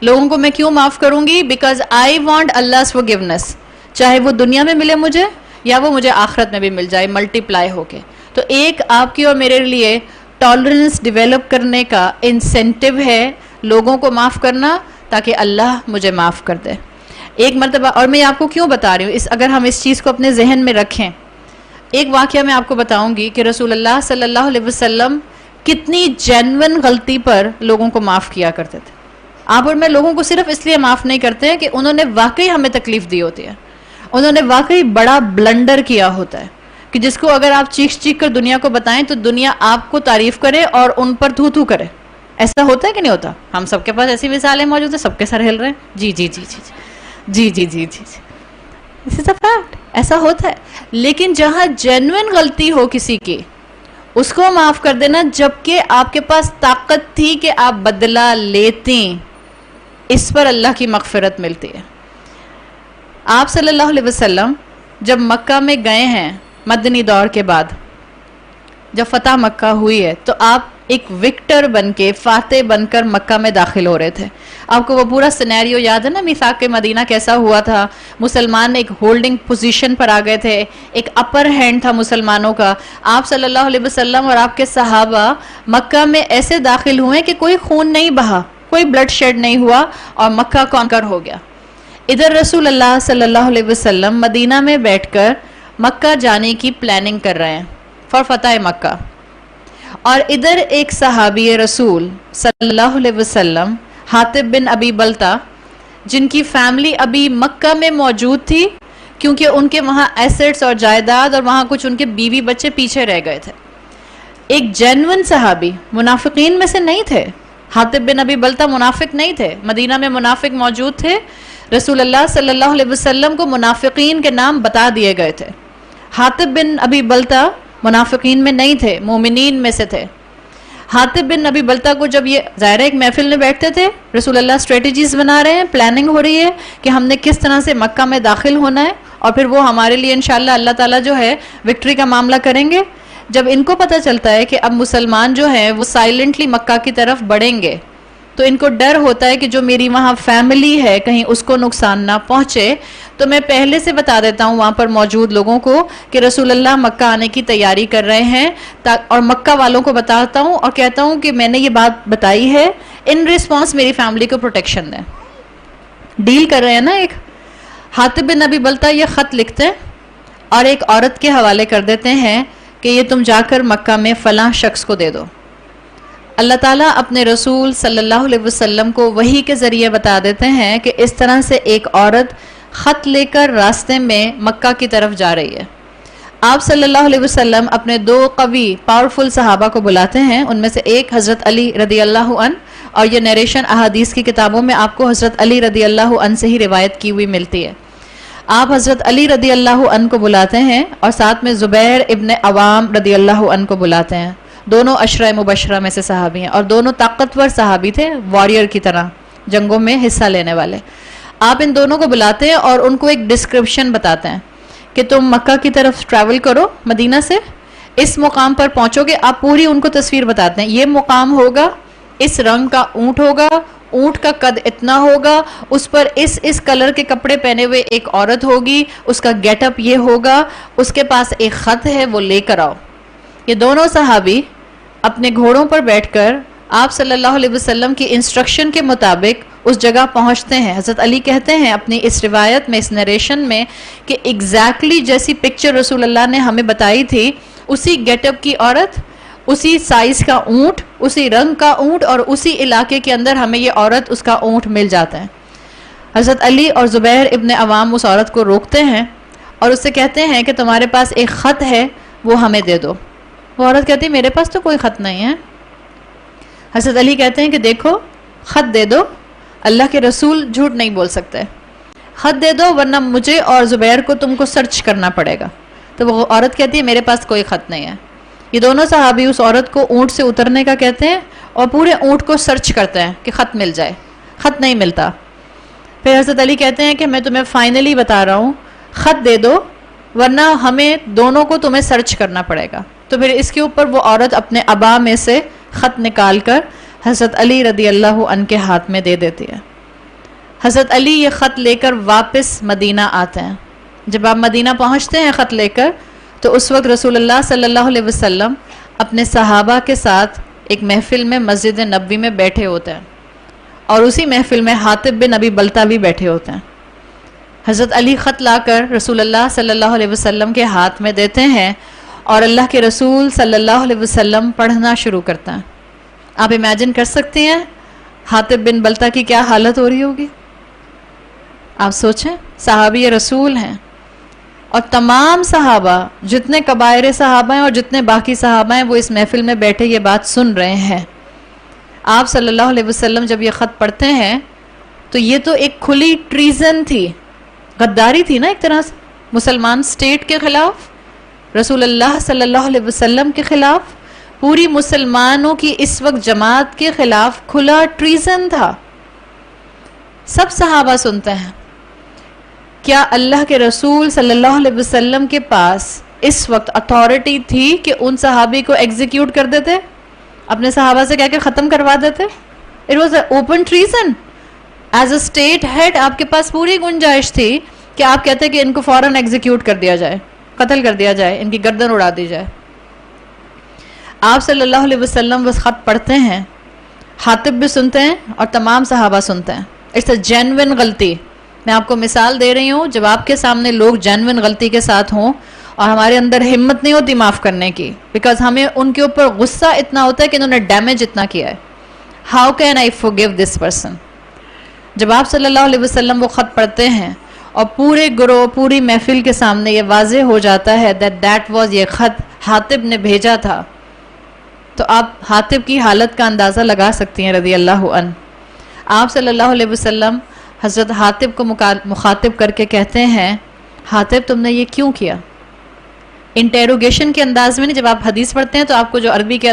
Speaker 1: لوگوں کو میں کیوں معاف کروں گی؟ Because I want Allah's forgiveness، چاہے وہ دنیا میں ملے مجھے یا وہ مجھے آخرت میں بھی مل جائے ملٹی پلائی ہو کے. تو ایک آپ کی اور میرے لیے ٹالرنس ڈیولپ کرنے کا انسینٹیو ہے لوگوں کو معاف کرنا، تاکہ اللہ مجھے معاف کر دے. ایک مرتبہ، اور میں آپ کو کیوں بتا رہی ہوں، اگر ہم اس چیز کو اپنے ذہن میں رکھیں، ایک واقعہ میں آپ کو بتاؤں گی کہ رسول اللہ صلی اللہ علیہ وسلم کتنی جینون غلطی پر لوگوں کو معاف کیا کرتے تھے. آپ اور میں لوگوں کو صرف اس لیے معاف نہیں کرتے ہیں کہ انہوں نے واقعی ہمیں تکلیف دی ہوتی ہے، انہوں نے واقعی بڑا بلنڈر کیا ہوتا ہے کہ جس کو اگر آپ چیخ چیخ کر دنیا کو بتائیں تو دنیا آپ کو تعریف کرے اور ان پر تھو تھو کرے. ایسا ہوتا ہے کہ نہیں ہوتا؟ ہم سب کے پاس ایسی مثالیں موجود ہیں، سب کے سر ہل رہے ہیں. جی جی جی جی جی جی جی جی جی This is a fact. ایسا ہوتا ہے. لیکن جہاں جینوئن غلطی ہو کسی کی، اس کو معاف کر دینا جبکہ آپ کے پاس طاقت تھی کہ آپ بدلہ لیتی، اس پر اللہ کی مغفرت ملتی ہے. آپ صلی اللہ علیہ وسلم جب مکہ میں گئے ہیں مدنی دور کے بعد، جب فتح مکہ ہوئی ہے، تو آپ ایک وکٹر بن کے، فاتح بن کر مکہ میں داخل ہو رہے تھے. آپ کو وہ پورا سینیریو یاد ہے نا، میثاق مدینہ کیسا ہوا تھا؟ مسلمان ایک ہولڈنگ پوزیشن پر آ گئے تھے، ایک اپر ہینڈ تھا مسلمانوں کا. آپ صلی اللہ علیہ وسلم اور آپ کے صحابہ مکہ میں ایسے داخل ہوئے کہ کوئی خون نہیں بہا، کوئی بلڈ شیڈ نہیں ہوا، اور مکہ کانکر ہو گیا. ادھر رسول اللہ صلی اللہ علیہ وسلم مدینہ میں بیٹھ کر مکہ جانے کی پلاننگ کر رہے ہیں فار فتح مکہ، اور ادھر ایک صحابی رسول صلی اللہ علیہ وسلم حاطب بن ابی بلتا، جن کی فیملی ابھی مکہ میں موجود تھی کیونکہ ان کے وہاں ایسٹس اور جائیداد اور وہاں کچھ ان کے بیوی بچے پیچھے رہ گئے تھے. ایک جینون صحابی، منافقین میں سے نہیں تھے. حاطب بن ابی بلتا منافق نہیں تھے، مدینہ میں منافق موجود تھے. رسول اللہ صلی اللہ علیہ وسلم کو منافقین کے نام بتا دیے گئے تھے. حاطب بن ابی بلتا منافقین میں نہیں تھے، مومنین میں سے تھے. حاطب بن ابی بلتا کو جب یہ ظاہر ایک محفل میں بیٹھتے تھے، رسول اللہ اسٹریٹجیز بنا رہے ہیں، پلاننگ ہو رہی ہے کہ ہم نے کس طرح سے مکہ میں داخل ہونا ہے، اور پھر وہ ہمارے لیے انشاءاللہ اللہ تعالیٰ جو ہے وکٹری کا معاملہ کریں گے. جب ان کو پتہ چلتا ہے کہ اب مسلمان جو ہیں وہ سائلنٹلی مکہ کی طرف بڑھیں گے، تو ان کو ڈر ہوتا ہے کہ جو میری وہاں فیملی ہے کہیں اس کو نقصان نہ پہنچے. تو میں پہلے سے بتا دیتا ہوں وہاں پر موجود لوگوں کو کہ رسول اللہ مکہ آنے کی تیاری کر رہے ہیں، اور مکہ والوں کو بتاتا ہوں اور کہتا ہوں کہ میں نے یہ بات بتائی ہے، ان ریسپانس میری فیملی کو پروٹیکشن دیں. ڈیل کر رہے ہیں نا. ایک حاطب بن ابی بلتا یہ خط لکھتے ہیں اور ایک عورت کے حوالے کر دیتے ہیں کہ یہ تم جا کر مکہ میں فلاں شخص کو دے دو. اللہ تعالیٰ اپنے رسول صلی اللہ علیہ وسلم کو وحی کے ذریعے بتا دیتے ہیں کہ اس طرح سے ایک عورت خط لے کر راستے میں مکہ کی طرف جا رہی ہے. آپ صلی اللہ علیہ وسلم اپنے 2 قوی پاورفل صحابہ کو بلاتے ہیں. ان میں سے ایک حضرت علی رضی اللہ عنہ، اور یہ نیریشن احادیث کی کتابوں میں آپ کو حضرت علی رضی اللہ عنہ سے ہی روایت کی ہوئی ملتی ہے. آپ حضرت علی رضی اللہ عنہ کو بلاتے ہیں اور ساتھ میں زبیر ابن عوام رضی اللہ عنہ کو بلاتے ہیں. دونوں عشرہ مبشرہ میں سے صحابی ہیں اور دونوں طاقتور صحابی تھے، واریر کی طرح جنگوں میں حصہ لینے والے. آپ ان دونوں کو بلاتے ہیں اور ان کو ایک ڈسکرپشن بتاتے ہیں کہ تم مکہ کی طرف ٹریول کرو، مدینہ سے اس مقام پر پہنچو گے. آپ پوری ان کو تصویر بتاتے ہیں، یہ مقام ہوگا، اس رنگ کا اونٹ ہوگا، اونٹ کا قد اتنا ہوگا، اس پر اس کلر کے کپڑے پہنے ہوئے ایک عورت ہوگی، اس کا گیٹ اپ یہ ہوگا، اس کے پاس ایک خط ہے وہ لے کر آؤ. یہ دونوں صحابی اپنے گھوڑوں پر بیٹھ کر آپ صلی اللہ علیہ وسلم کی انسٹرکشن کے مطابق اس جگہ پہنچتے ہیں. حضرت علی کہتے ہیں اپنی اس روایت میں، اس نریشن میں، کہ ایگزیکٹلی جیسی پکچر رسول اللہ نے ہمیں بتائی تھی، اسی گیٹ اپ کی عورت، اسی سائز کا اونٹ، اسی رنگ کا اونٹ، اور اسی علاقے کے اندر ہمیں یہ عورت اس کا اونٹ مل جاتا ہے۔ حضرت علی اور زبیر ابن عوام اس عورت کو روکتے ہیں اور اس سے کہتے ہیں کہ تمہارے پاس ایک خط ہے، وہ ہمیں دے دو۔ وہ عورت کہتی ہے میرے پاس تو کوئی خط نہیں ہے۔ حضرت علی کہتے ہیں کہ دیکھو خط دے دو، اللہ کے رسول جھوٹ نہیں بول سکتے، خط دے دو ورنہ مجھے اور زبیر کو تم کو سرچ کرنا پڑے گا۔ تو وہ عورت کہتی ہے میرے پاس کوئی خط نہیں ہے۔ یہ دونوں صحابی اس عورت کو اونٹ سے اترنے کا کہتے ہیں اور پورے اونٹ کو سرچ کرتے ہیں کہ خط مل جائے، خط نہیں ملتا۔ پھر حضرت علی کہتے ہیں کہ میں تمہیں فائنلی بتا رہا ہوں، خط دے دو ورنہ ہمیں دونوں کو تمہیں سرچ کرنا پڑے گا۔ تو پھر اس کے اوپر وہ عورت اپنے عبا میں سے خط نکال کر حضرت علی رضی اللہ عنہ کے ہاتھ میں دے دیتی ہے۔ حضرت علی یہ خط لے کر واپس مدینہ آتے ہیں۔ جب آپ مدینہ پہنچتے ہیں خط لے کر، تو اس وقت رسول اللہ صلی اللہ علیہ وسلم اپنے صحابہ کے ساتھ ایک محفل میں مسجد نبوی میں بیٹھے ہوتے ہیں، اور اسی محفل میں حاطب بن ابی بلتہ بھی بیٹھے ہوتے ہیں۔ حضرت علی خط لا کر رسول اللہ صلی اللہ علیہ وسلم کے ہاتھ میں دیتے ہیں اور اللہ کے رسول صلی اللہ علیہ وسلم پڑھنا شروع کرتا ہے۔ آپ امیجن کر سکتے ہیں حاطب بن بلتہ کی کیا حالت ہو رہی ہوگی؟ آپ سوچیں، صحابی رسول ہیں اور تمام صحابہ، جتنے کبائر صحابہ ہیں اور جتنے باقی صحابہ ہیں، وہ اس محفل میں بیٹھے یہ بات سن رہے ہیں۔ آپ صلی اللہ علیہ وسلم جب یہ خط پڑھتے ہیں تو یہ تو ایک کھلی ٹریزن تھی، غداری تھی نا ایک طرح سے، مسلمان سٹیٹ کے خلاف، رسول اللہ صلی اللہ علیہ وسلم کے خلاف، پوری مسلمانوں کی اس وقت جماعت کے خلاف کھلا ٹریزن تھا۔ سب صحابہ سنتے ہیں۔ کیا اللہ کے رسول صلی اللہ علیہ وسلم کے پاس اس وقت اتھارٹی تھی کہ ان صحابی کو ایگزیکیوٹ کر دیتے، اپنے صحابہ سے کہہ کے ختم کروا دیتے؟ It was a open treason. As a state head آپ کے پاس پوری گنجائش تھی کہ آپ کہتے کہ ان کو فوراً ایگزیکیوٹ کر دیا جائے، قتل کر دیا جائے، ان کی گردن اڑا دی جائے۔ آپ صلی اللہ علیہ وسلم وہ خط پڑھتے ہیں، حاطب بھی سنتے ہیں اور تمام صحابہ سنتے ہیں۔ اٹس اے جینوئن غلطی۔ میں آپ کو مثال دے رہی ہوں، جب آپ کے سامنے لوگ جینوئن غلطی کے ساتھ ہوں اور ہمارے اندر ہمت نہیں ہوتی معاف کرنے کی، بیکاز ہمیں ان کے اوپر غصہ اتنا ہوتا ہے کہ انہوں نے ڈیمیج اتنا کیا ہے۔ How can I forgive this person? جب آپ صلی اللہ علیہ وسلم وہ خط پڑھتے ہیں اور پورے گروہ، پوری محفل کے سامنے یہ واضح ہو جاتا ہے that was یہ خط حاطب نے بھیجا تھا، تو آپ حاطب کی حالت کا اندازہ لگا سکتی ہیں رضی اللہ عنہ۔ آپ صلی اللہ علیہ وسلم حضرت حاطب کو مخاطب کر کے کہتے ہیں، حاطب تم نے یہ کیوں کیا؟ انٹیروگیشن کے انداز میں نہیں، جب آپ حدیث پڑھتے ہیں تو آپ کو جو عربی کے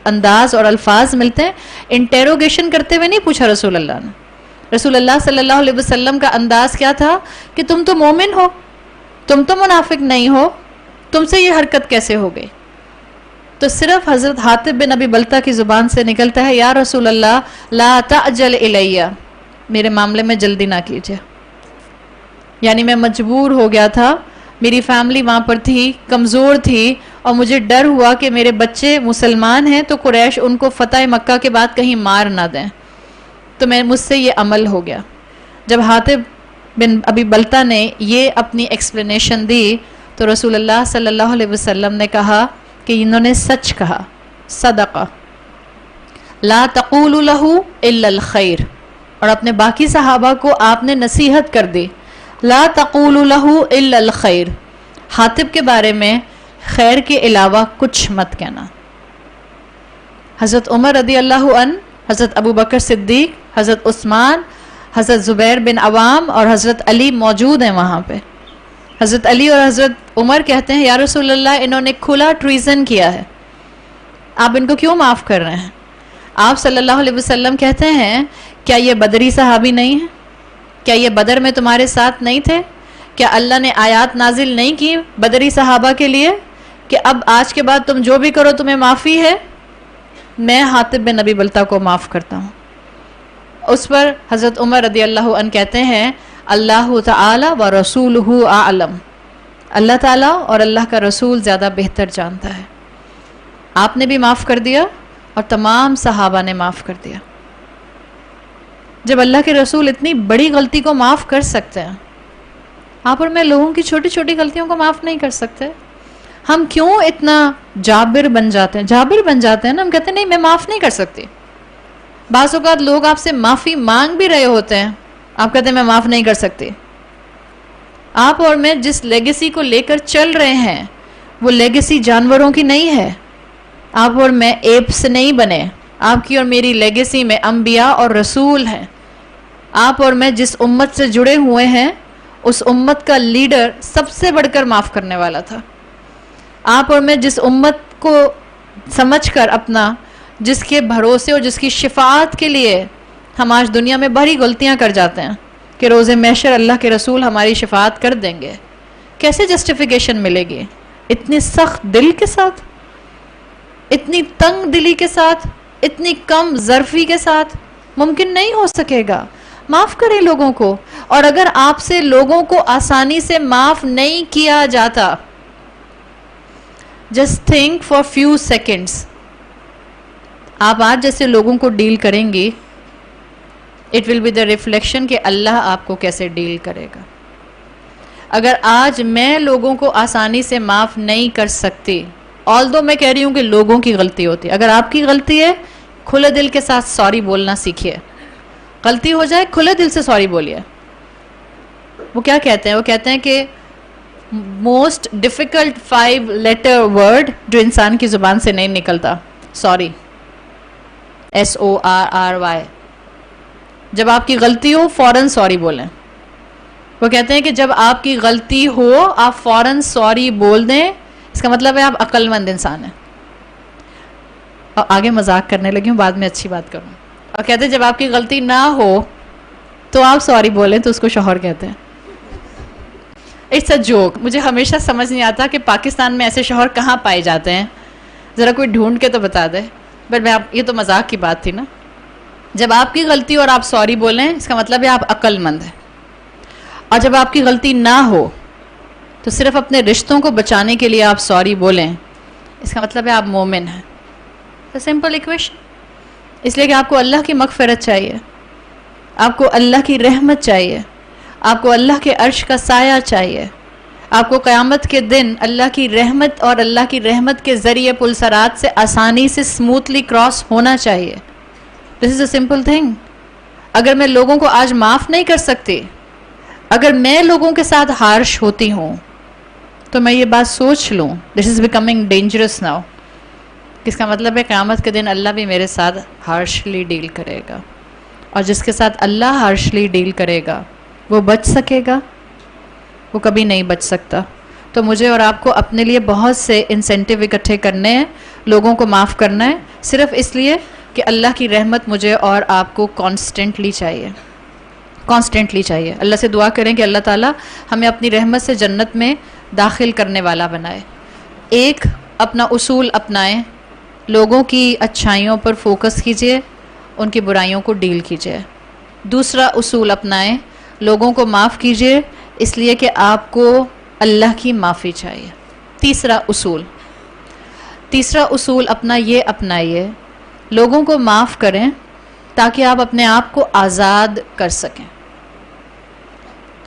Speaker 1: انداز اور الفاظ ملتے ہیں، انٹیروگیشن کرتے ہوئے نہیں پوچھا رسول اللہ نے۔ رسول اللہ صلی اللہ علیہ وسلم کا انداز کیا تھا کہ تم تو مومن ہو، تم تو منافق نہیں ہو، تم سے یہ حرکت کیسے ہو گئی؟ تو صرف حضرت حاطب بن ابی بلتہ کی زبان سے نکلتا ہے، یا رسول اللہ لا تعجل الیہ، میرے معاملے میں جلدی نہ کیجیے۔ یعنی میں مجبور ہو گیا تھا، میری فیملی وہاں پر تھی، کمزور تھی، اور مجھے ڈر ہوا کہ میرے بچے مسلمان ہیں تو قریش ان کو فتح مکہ کے بعد کہیں مار نہ دیں، تو مجھ سے یہ عمل ہو گیا۔ جب حاطب بن ابی بلتہ نے یہ اپنی ایکسپلینیشن دی تو رسول اللہ صلی اللہ علیہ وسلم نے کہا کہ انہوں نے سچ کہا، صدقہ، لا تقولوا لہ الا الخیر، اور اپنے باقی صحابہ کو آپ نے نصیحت کر دی، لا تقولوا لہ الا الخیر، حاطب کے بارے میں خیر کے علاوہ کچھ مت کہنا۔ حضرت عمر رضی اللہ عنہ، حضرت ابو بکر صدیق، حضرت عثمان، حضرت زبیر بن عوام اور حضرت علی موجود ہیں وہاں پہ۔ حضرت علی اور حضرت عمر کہتے ہیں، یا رسول اللہ انہوں نے کھلا ٹریزن کیا ہے، آپ ان کو کیوں معاف کر رہے ہیں؟ آپ صلی اللہ علیہ وسلم کہتے ہیں، کیا یہ بدری صحابی نہیں ہے؟ کیا یہ بدر میں تمہارے ساتھ نہیں تھے؟ کیا اللہ نے آیات نازل نہیں کی بدری صحابہ کے لیے کہ اب آج کے بعد تم جو بھی کرو تمہیں معافی ہے؟ میں حاطب بن ابی بلتہ کو معاف کرتا ہوں۔ اس پر حضرت عمر رضی اللہ عنہ کہتے ہیں، اللہ تعالی و رسولہ اعلم، اللہ تعالیٰ اور اللہ کا رسول زیادہ بہتر جانتا ہے۔ آپ نے بھی معاف کر دیا اور تمام صحابہ نے معاف کر دیا۔ جب اللہ کے رسول اتنی بڑی غلطی کو معاف کر سکتے ہیں، آپ اور میں لوگوں کی چھوٹی چھوٹی غلطیوں کو معاف نہیں کر سکتے۔ ہم کیوں اتنا جابر بن جاتے ہیں نا، ہم کہتے ہیں نہیں میں معاف نہیں کر سکتی. بعض اوقات لوگ آپ سے معافی مانگ بھی رہے ہوتے ہیں، آپ کہتے ہیں میں معاف نہیں کر سکتی. آپ اور میں جس لیگیسی کو لے کر چل رہے ہیں وہ لیگیسی جانوروں کی نہیں ہے. آپ اور میں ایپ سے نہیں بنے. آپ کی اور میری لیگیسی میں انبیاء اور رسول ہیں. آپ اور میں جس امت سے جڑے ہوئے ہیں اس امت کا لیڈر سب سے بڑھ کر معاف کرنے والا تھا. آپ اور میں جس امت کو سمجھ کر اپنا، جس کے بھروسے اور جس کی شفاعت کے لیے ہم آج دنیا میں بڑی غلطیاں کر جاتے ہیں کہ روز محشر اللہ کے رسول ہماری شفاعت کر دیں گے، کیسے جسٹیفیکیشن ملے گی؟ اتنی سخت دل کے ساتھ، اتنی تنگ دلی کے ساتھ، اتنی کم ظرفی کے ساتھ ممکن نہیں ہو سکے گا. معاف کریں لوگوں کو. اور اگر آپ سے لوگوں کو آسانی سے معاف نہیں کیا جاتا، just think for few seconds, آپ آج جیسے لوگوں کو ڈیل کریں گی، it will be the reflection کہ اللہ آپ کو کیسے ڈیل کرے گا. اگر آج میں لوگوں کو آسانی سے معاف نہیں کر سکتی، آلدو میں کہہ رہی ہوں کہ لوگوں کی غلطی ہوتی ہے، اگر آپ کی غلطی ہے کھلے دل کے ساتھ سوری بولنا سیکھیے. غلطی ہو جائے کھلے دل سے سوری بولیے. وہ کیا کہتے ہیں؟ وہ کہتے ہیں کہ موسٹ ڈیفیکلٹ 5 لیٹر ورڈ جو انسان کی زبان سے نہیں نکلتا، سوری، SORRY. جب آپ کی غلطی ہو فوراً سوری بولیں. وہ کہتے ہیں کہ جب آپ کی غلطی ہو آپ فوراً سوری بول دیں، اس کا مطلب ہے آپ عقل مند انسان ہیں. اور آگے مذاق کرنے لگی ہوں، بعد میں اچھی بات کروں. اور کہتے ہیں جب آپ کی غلطی نہ ہو تو آپ سوری بولیں، تو اس کو شوہر کہتے ہیں. It's a joke. مجھے ہمیشہ سمجھ نہیں آتا کہ پاکستان میں ایسے شوہر کہاں پائے جاتے ہیں، ذرا کوئی ڈھونڈ کے تو بتا دے. بٹ یہ تو مذاق کی بات تھی نا. جب آپ کی غلطی اور آپ سوری بولیں اس کا مطلب ہے آپ عقل مند ہیں. اور جب آپ کی غلطی نہ ہو تو صرف اپنے رشتوں کو بچانے کے لیے آپ سوری بولیں، اس کا مطلب ہے آپ مومن ہیں. Simple equation. اس لیے کہ آپ کو اللہ کی مغفرت چاہیے، آپ کو اللہ کی رحمت چاہیے، آپ کو اللہ کے عرش کا سایہ چاہیے، آپ کو قیامت کے دن اللہ کی رحمت اور اللہ کی رحمت کے ذریعے پل صراط سے آسانی سے سموتھلی کراس ہونا چاہیے. دس از اے سمپل تھنگ. اگر میں لوگوں کو آج معاف نہیں کر سکتی، اگر میں لوگوں کے ساتھ ہارش ہوتی ہوں، تو میں یہ بات سوچ لوں دس از بیکمنگ ڈینجرس ناؤ. اس کا مطلب ہے قیامت کے دن اللہ بھی میرے ساتھ ہارشلی ڈیل کرے گا. اور جس کے ساتھ اللہ ہارشلی ڈیل کرے گا وہ بچ سکے گا؟ وہ کبھی نہیں بچ سکتا. تو مجھے اور آپ کو اپنے لیے بہت سے انسینٹیو اکٹھے کرنے ہیں، لوگوں کو معاف کرنا ہے، صرف اس لیے کہ اللہ کی رحمت مجھے اور آپ کو کانسٹنٹلی چاہیے. اللہ سے دعا کریں کہ اللہ تعالیٰ ہمیں اپنی رحمت سے جنت میں داخل کرنے والا بنائے. ایک اپنا اصول اپنائیں، لوگوں کی اچھائیوں پر فوکس کیجئے، ان کی برائیوں کو ڈیل کیجئے. دوسرا اصول اپنائیں، لوگوں کو معاف کیجئے اس لیے کہ آپ کو اللہ کی معافی چاہیے. تیسرا اصول اپنا یہ اپنائیے، لوگوں کو معاف کریں تاکہ آپ اپنے آپ کو آزاد کر سکیں.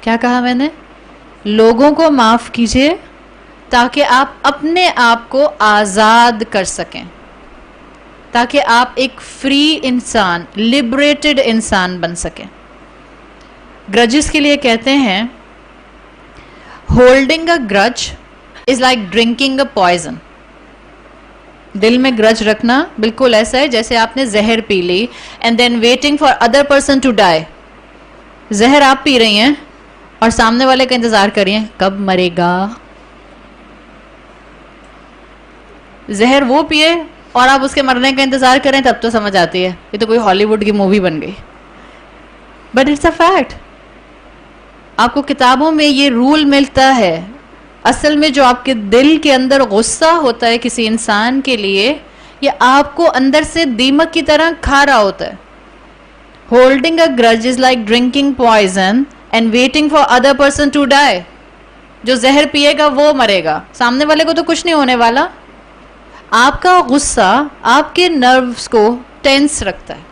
Speaker 1: کیا کہا میں نے؟ لوگوں کو معاف کیجئے تاکہ آپ اپنے آپ کو آزاد کر سکیں، تاکہ آپ ایک فری انسان، لبریٹڈ انسان بن سکیں. گرجز کے لیے کہتے ہیں holding a grudge is like drinking a poison. دل میں گرج رکھنا بالکل ایسا ہے جیسے آپ نے زہر پی لی and then waiting for other person to die. زہر آپ پی رہی ہیں اور سامنے والے کا انتظار کر رہی ہیں کب مرے گا. زہر وہ پیے اور آپ اس کے مرنے کا انتظار کریں تب تو سمجھ آتی ہے یہ تو کوئی ہالی ووڈ کی مووی بن گئی. But it's a fact. آپ کو کتابوں میں یہ رول ملتا ہے. اصل میں جو آپ کے دل کے اندر غصہ ہوتا ہے کسی انسان کے لیے، یہ آپ کو اندر سے دیمک کی طرح کھا رہا ہوتا ہے. Holding a grudge is like drinking poison and waiting for other person to die. جو زہر پیے گا وہ مرے گا، سامنے والے کو تو کچھ نہیں ہونے والا. آپ کا غصہ آپ کے نروز کو ٹینس رکھتا ہے،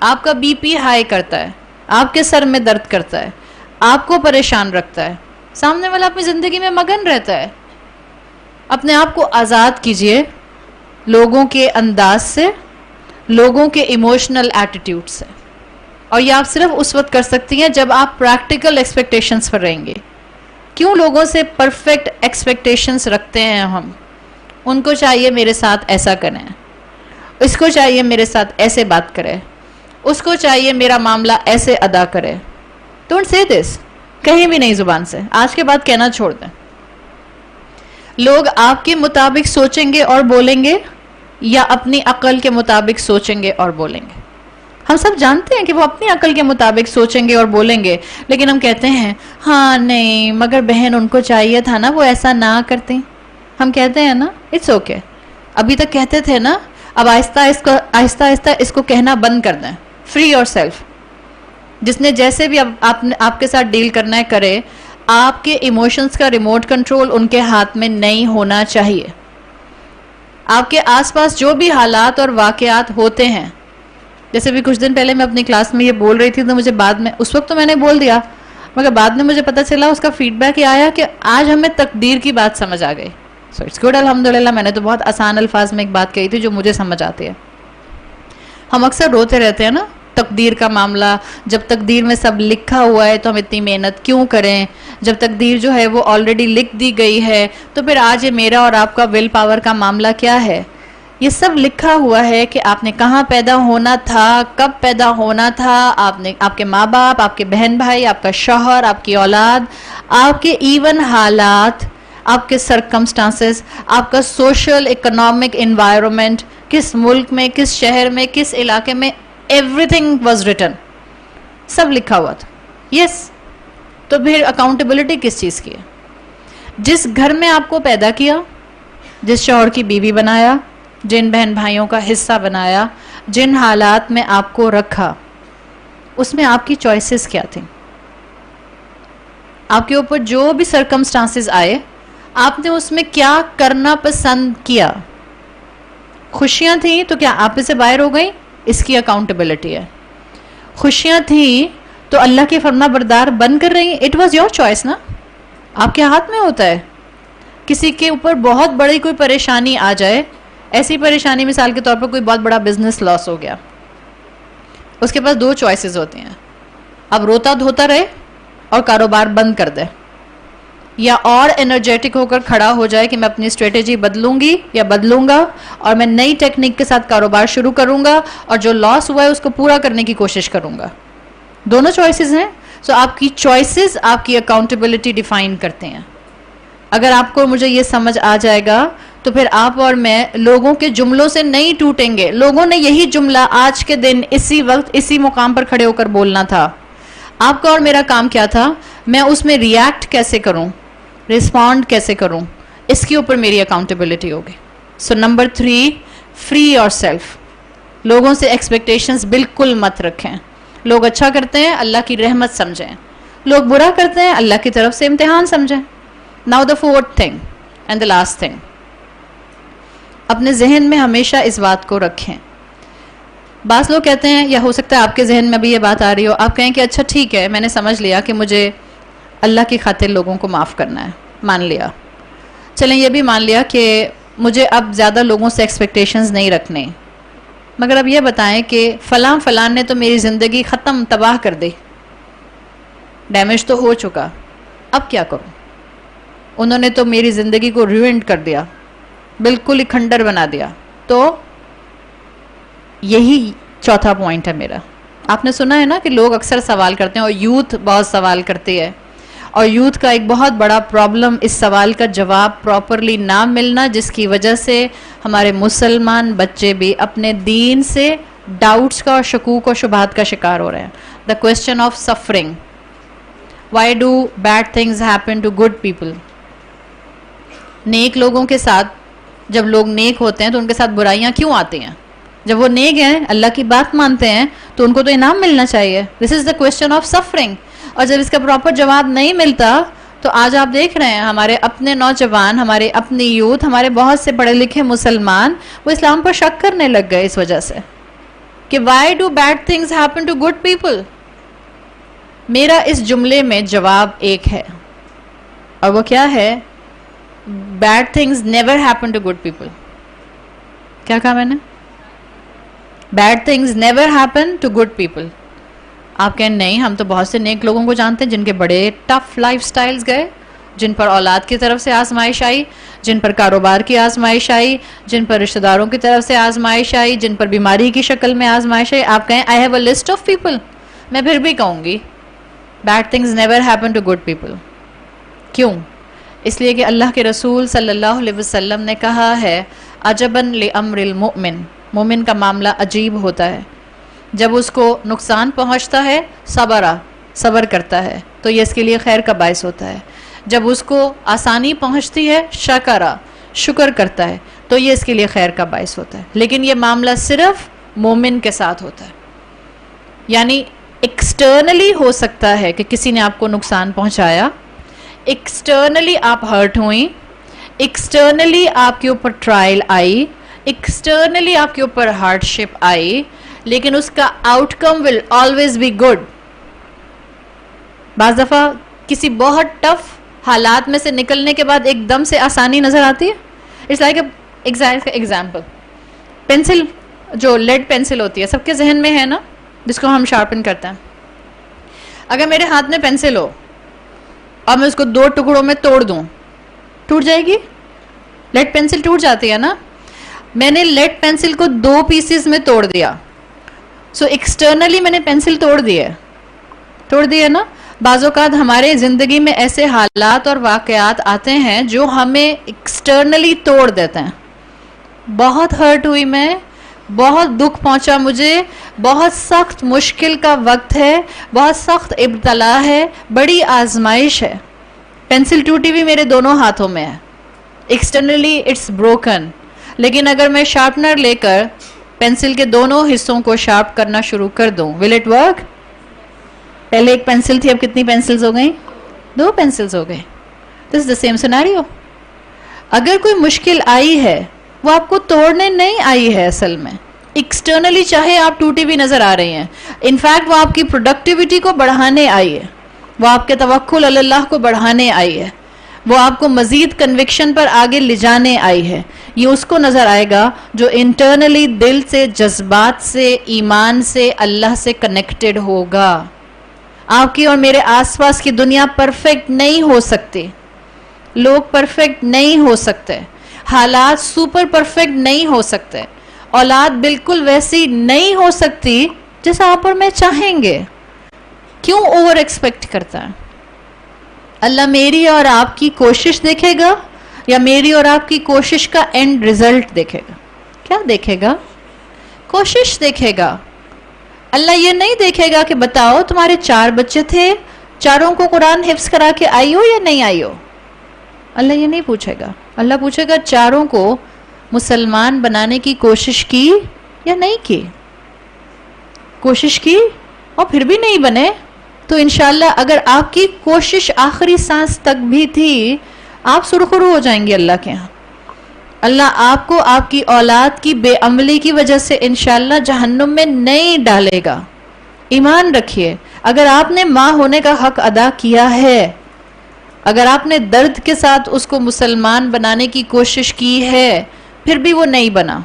Speaker 1: آپ کا بی پی ہائی کرتا ہے، آپ کے سر میں درد کرتا ہے، آپ کو پریشان رکھتا ہے. سامنے والا اپنی زندگی میں مگن رہتا ہے. اپنے آپ کو آزاد کیجئے لوگوں کے انداز سے، لوگوں کے ایموشنل ایٹیٹیوڈ سے. اور یہ آپ صرف اس وقت کر سکتی ہیں جب آپ پریکٹیکل ایکسپیکٹیشنز پر رہیں گے. کیوں لوگوں سے پرفیکٹ ایکسپیکٹیشنز رکھتے ہیں ہم؟ ان کو چاہیے میرے ساتھ ایسا کریں، اس کو چاہیے میرے ساتھ ایسے بات کرے، اس کو چاہیے میرا معاملہ ایسے ادا کرے. ڈونٹ سے دس، کہیں بھی نہیں زبان سے. آج کے بعد کہنا چھوڑ دیں. لوگ آپ کے مطابق سوچیں گے اور بولیں گے یا اپنی عقل کے مطابق سوچیں گے اور بولیں گے؟ ہم سب جانتے ہیں کہ وہ اپنی عقل کے مطابق سوچیں گے اور بولیں گے، لیکن ہم کہتے ہیں ہاں نہیں مگر بہن ان کو چاہیے تھا نا وہ ایسا نہ کرتی. ہم کہتے ہیں نا اٹس اوکے. ابھی تک کہتے تھے نا، اب آہستہ آہستہ اس کو کہنا بند کر دیں. Free your self. جس نے جیسے بھی آپ کے ساتھ ڈیل کرنا ہے کرے. آپ کے ایموشنز کا ریموٹ کنٹرول ان کے ہاتھ میں نہیں ہونا چاہیے. آپ کے آس پاس جو بھی حالات اور واقعات ہوتے ہیں، جیسے بھی کچھ دن پہلے میں اپنی کلاس میں یہ بول رہی تھی تو مجھے بعد میں، اس وقت تو میں نے بول دیا مگر بعد میں مجھے پتہ چلا، اس کا فیڈ بیک یہ آیا کہ آج ہمیں تقدیر کی بات سمجھ آ گئی. سو اٹس گڈ الحمدللہ. میں نے تو بہت آسان الفاظ میں ایک بات کہی تھی جو مجھے سمجھ آتی ہے. ہم اکثر روتے رہتے ہیں نا تقدیر کا معاملہ، جب تقدیر میں سب لکھا ہوا ہے تو ہم اتنی محنت کیوں کریں؟ جب تقدیر جو ہے وہ آلریڈی لکھ دی گئی ہے تو پھر آج یہ میرا اور آپ کا ول پاور کا معاملہ کیا ہے؟ یہ سب لکھا ہوا ہے کہ آپ نے کہاں پیدا ہونا تھا، کب پیدا ہونا تھا. آپ کے ماں باپ، آپ کے بہن بھائی، آپ کا شوہر، آپ کی اولاد، آپ کے ایون حالات، آپ کے سرکمسٹانسز، آپ کا سوشل اکنامک انوائرمنٹ، کس ملک میں، کس شہر میں، کس علاقے میں، ایوری تھنگ واز ریٹن. سب لکھا ہوا تھا. یس. تو پھر اکاؤنٹیبلٹی کس چیز کی ہے؟ جس گھر میں آپ کو پیدا کیا، جس شوہر کی بیوی بنایا، جن بہن بھائیوں کا حصہ بنایا، جن حالات میں آپ کو رکھا، اس میں آپ کی چوائسز کیا تھیں؟ آپ کے اوپر جو بھی سرکمسٹانسز آئے، آپ نے اس میں کیا کرنا پسند کیا؟ خوشیاں تھیں تو کیا آپ سے باہر ہو گئیں؟ اس کی اکاؤنٹیبلٹی ہے. خوشیاں تھیں تو اللہ کی فرما بردار بن کر رہی ہیں. اٹ واز یور چوائس نا. آپ کے ہاتھ میں ہوتا ہے. کسی کے اوپر بہت بڑی کوئی پریشانی آ جائے، ایسی پریشانی مثال کے طور پر کوئی بہت بڑا بزنس لاس ہو گیا، اس کے پاس دو چوائسز ہوتی ہیں. اب روتا دھوتا رہے اور کاروبار بند کر دے، یا اور انرجیٹک ہو کر کھڑا ہو جائے کہ میں اپنی اسٹریٹجی بدلوں گی یا بدلوں گا اور میں نئی ٹیکنیک کے ساتھ کاروبار شروع کروں گا اور جو لاس ہوا ہے اس کو پورا کرنے کی کوشش کروں گا. دونوں چوائسز ہیں. سو آپ کی چوائسز آپ کی اکاؤنٹیبلٹی ڈیفائن کرتے ہیں. اگر آپ کو مجھے یہ سمجھ آ جائے گا تو پھر آپ اور میں لوگوں کے جملوں سے نہیں ٹوٹیں گے. لوگوں نے یہی جملہ آج کے دن اسی وقت اسی مقام پر کھڑے ہو کر بولنا تھا. آپ کا اور میرا کام کیا تھا؟ میں اس میں ریئیکٹ کیسے کروں، ریسپونڈ کیسے کروں، اس کے اوپر میری اکاؤنٹیبلٹی ہوگی. سو نمبر 3، فری یور سیلف. لوگوں سے ایکسپیکٹیشنز بالکل مت رکھیں. لوگ اچھا کرتے ہیں اللہ کی رحمت سمجھیں، لوگ برا کرتے ہیں اللہ کی طرف سے امتحان سمجھیں. Now the fourth thing and the last thing, اپنے ذہن میں ہمیشہ اس بات کو رکھیں. بعض لوگ کہتے ہیں، یا ہو سکتا ہے آپ کے ذہن میں بھی یہ بات آ رہی ہو، آپ کہیں کہ اچھا ٹھیک ہے میں نے سمجھ لیا کہ مجھے اللہ کی خاطر لوگوں کو معاف کرنا ہے، مان لیا. چلیں یہ بھی مان لیا کہ مجھے اب زیادہ لوگوں سے ایکسپیکٹیشنز نہیں رکھنے، مگر اب یہ بتائیں کہ فلاں نے تو میری زندگی ختم تباہ کر دی، ڈیمیج تو ہو چکا، اب کیا کروں؟ انہوں نے تو میری زندگی کو ریوینڈ کر دیا، بالکل ہی کھنڈر بنا دیا. تو یہی چوتھا پوائنٹ ہے میرا. آپ نے سنا ہے نا کہ لوگ اکثر سوال کرتے ہیں اور یوتھ بہت سوال کرتی ہے، اور یوتھ کا ایک بہت بڑا پرابلم اس سوال کا جواب پراپرلی نہ ملنا، جس کی وجہ سے ہمارے مسلمان بچے بھی اپنے دین سے ڈاؤٹس کا اور شکوک و شبہات کا شکار ہو رہے ہیں. The question of suffering. Why do bad things happen to good people? نیک لوگوں کے ساتھ جب لوگ نیک ہوتے ہیں تو ان کے ساتھ برائیاں کیوں آتی ہیں؟ جب وہ نیک ہیں، اللہ کی بات مانتے ہیں، تو ان کو تو انعام ملنا چاہیے. دس از دا کوسچن آف سفرنگ. اور جب اس کا پراپر جواب نہیں ملتا تو آج آپ دیکھ رہے ہیں ہمارے اپنے نوجوان، ہمارے اپنی یوتھ، ہمارے بہت سے پڑھے لکھے مسلمان وہ اسلام پر شک کرنے لگ گئے اس وجہ سے کہ why do bad things happen to good people. میرا اس جملے میں جواب ایک ہے، اور وہ کیا ہے؟ bad things never happen to good people. کیا کہا میں نے؟ Bad things never happen to good people. آپ کہیں نہیں، ہم تو بہت سے نیک لوگوں کو جانتے ہیں جن کے بڑے ٹف لائف سٹائلز گئے، جن پر اولاد کی طرف سے آزمائش آئی، جن پر کاروبار کی آزمائش آئی، جن پر رشتہ داروں کی طرف سے آزمائش آئی، جن پر بیماری کی شکل میں آزمائش آئی. آپ کہیں I have a list of people. میں پھر بھی کہوں گی bad things never happen to good people. کیوں؟ اس لیے کہ اللہ کے رسول صلی اللہ علیہ وسلم نے کہا ہے عجباً لامر المؤمن، مومن کا معاملہ عجیب ہوتا ہے. جب اس کو نقصان پہنچتا ہے صبر کرتا ہے تو یہ اس کے لیے خیر کا باعث ہوتا ہے. جب اس کو آسانی پہنچتی ہے شکر کرتا ہے تو یہ اس کے لیے خیر کا باعث ہوتا ہے. لیکن یہ معاملہ صرف مومن کے ساتھ ہوتا ہے. یعنی ایکسٹرنلی ہو سکتا ہے کہ کسی نے آپ کو نقصان پہنچایا، ایکسٹرنلی آپ ہرٹ ہوئیں، ایکسٹرنلی آپ کے اوپر ٹرائل آئی، ایکسٹرنلی آپ کے اوپر ہارڈ شپ آئی، لیکن اس کا outcome will always be good. بعض دفعہ کسی بہت ٹف حالات میں سے نکلنے کے بعد ایک دم سے آسانی نظر آتی ہے. اٹس لائک ایگزامپل، پینسل، جو لیڈ پینسل ہوتی ہے سب کے ذہن میں ہے نا، جس کو ہم شارپن کرتے ہیں. اگر میرے ہاتھ میں پینسل ہو اور میں اس کو 2 ٹکڑوں میں توڑ دوں، ٹوٹ جائے گی؟ لیڈ پینسل ٹوٹ جاتی ہے نا. میں نے لیڈ پینسل کو 2 پیسز میں توڑ دیا، سو ایکسٹرنلی میں نے پینسل توڑ دی ہے نا. بعض اوقات ہمارے زندگی میں ایسے حالات اور واقعات آتے ہیں جو ہمیں ایکسٹرنلی توڑ دیتے ہیں. بہت ہرٹ ہوئی میں، بہت دکھ پہنچا مجھے، بہت سخت مشکل کا وقت ہے، بہت سخت ابتلا ہے، بڑی آزمائش ہے. پینسل ٹوٹی ہوئی میرے دونوں ہاتھوں میں ہے، ایکسٹرنلی اٹس بروکن. لیکن اگر میں شارپنر لے کر پینسل کے دونوں حصوں کو شارپ کرنا شروع کر دوں، ول اٹ ورک؟ پہلے ایک پینسل تھی، اب کتنی پینسلز ہو گئیں؟ 2 پینسلز ہو گئے. دس از دا سیم سینیریو. اگر کوئی مشکل آئی ہے وہ آپ کو توڑنے نہیں آئی ہے، اصل میں ایکسٹرنلی چاہے آپ ٹوٹی بھی نظر آ رہی ہیں، انفیکٹ وہ آپ کی پروڈکٹیوٹی کو بڑھانے آئی ہے، وہ آپ کے توکل علی اللہ کو بڑھانے آئی ہے، وہ آپ کو مزید کنوکشن پر آگے لے جانے آئی ہے. یہ اس کو نظر آئے گا جو انٹرنلی دل سے، جذبات سے، ایمان سے، اللہ سے کنیکٹڈ ہوگا. آپ کی اور میرے آس پاس کی دنیا پرفیکٹ نہیں ہو سکتی، لوگ پرفیکٹ نہیں ہو سکتے، حالات سپر پرفیکٹ نہیں ہو سکتے، اولاد بالکل ویسی نہیں ہو سکتی جیسا آپ اور میں چاہیں گے. کیوں اوور ایکسپیکٹ کرتا ہے؟ اللہ میری اور آپ کی کوشش دیکھے گا یا میری اور آپ کی کوشش کا اینڈ ریزلٹ دیکھے گا؟ کیا دیکھے گا؟ کوشش دیکھے گا. اللہ یہ نہیں دیکھے گا کہ بتاؤ تمہارے 4 بچے تھے، چاروں کو قرآن حفظ کرا کے آئی ہو یا نہیں آئی ہو. اللہ یہ نہیں پوچھے گا. اللہ پوچھے گا چاروں کو مسلمان بنانے کی کوشش کی یا نہیں کی. کوشش کی اور پھر بھی نہیں بنے تو انشاءاللہ اگر آپ کی کوشش آخری سانس تک بھی تھی، آپ سرخرو ہو جائیں گے اللہ کے ہاں. اللہ آپ کو آپ کی اولاد کی بے عملی کی وجہ سے انشاءاللہ جہنم میں نہیں ڈالے گا. ایمان رکھیے، اگر آپ نے ماں ہونے کا حق ادا کیا ہے، اگر آپ نے درد کے ساتھ اس کو مسلمان بنانے کی کوشش کی ہے، پھر بھی وہ نہیں بنا،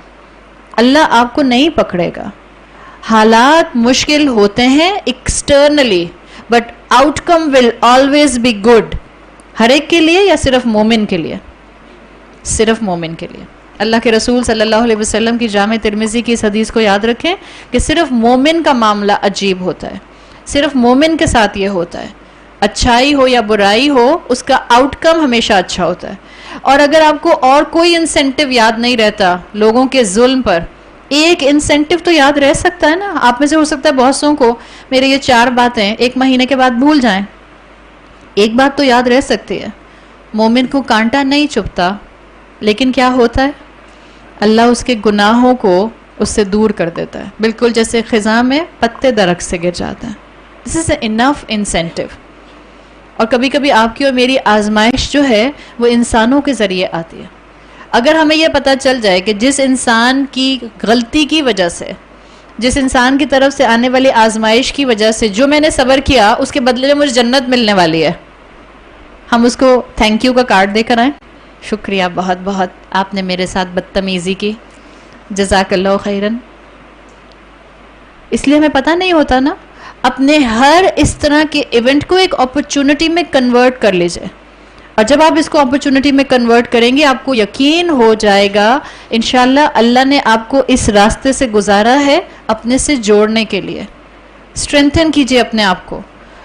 Speaker 1: اللہ آپ کو نہیں پکڑے گا. حالات مشکل ہوتے ہیں externally, but outcome will always be good. ہر ایک کے لیے یا صرف مومن کے لیے؟ صرف مومن کے لیے. اللہ کے رسول صلی اللہ علیہ وسلم کی جامع ترمذی کی اس حدیث کو یاد رکھیں کہ صرف مومن کا معاملہ عجیب ہوتا ہے، صرف مومن کے ساتھ یہ ہوتا ہے. اچھائی ہو یا برائی ہو، اس کا آؤٹ کم ہمیشہ اچھا ہوتا ہے. اور اگر آپ کو اور کوئی انسینٹیو یاد نہیں رہتا لوگوں کے ظلم پر، ایک انسینٹیو تو یاد رہ سکتا ہے نا. آپ میں سے ہو سکتا ہے بہت سوں کو میرے یہ 4 باتیں 1 مہینے کے بعد بھول جائیں، ایک بات تو یاد رہ سکتی ہے. مومن کو کانٹا نہیں چبھتا، لیکن کیا ہوتا ہے؟ اللہ اس کے گناہوں کو اس سے دور کر دیتا ہے، بالکل جیسے خزاں میں پتے درخت سے گر جاتے ہیں. دس از انف انسینٹیو. اور کبھی کبھی آپ کی اور میری آزمائش جو ہے وہ انسانوں کے ذریعے آتی ہے. اگر ہمیں یہ پتہ چل جائے کہ جس انسان کی غلطی کی وجہ سے، جس انسان کی طرف سے آنے والی آزمائش کی وجہ سے جو میں نے صبر کیا اس کے بدلے میں مجھے جنت ملنے والی ہے، ہم اس کو تھینک یو کا کارڈ دے کر آئیں. شکریہ بہت بہت، آپ نے میرے ساتھ بدتمیزی کی، جزاک اللہ خیرن۔ اس لیے ہمیں پتہ نہیں ہوتا نا، اپنے ہر اس طرح کے ایونٹ کو ایک اپرچونٹی میں کنورٹ کر لیجئے، اور جب آپ اس کو اپرچونٹی میں کنورٹ کریں گے آپ کو یقین ہو جائے گا انشاءاللہ اللہ نے آپ کو اس راستے سے گزارا ہے اپنے سے جوڑنے کے لیے۔ اسٹرینتھن کیجئے اپنے آپ کو،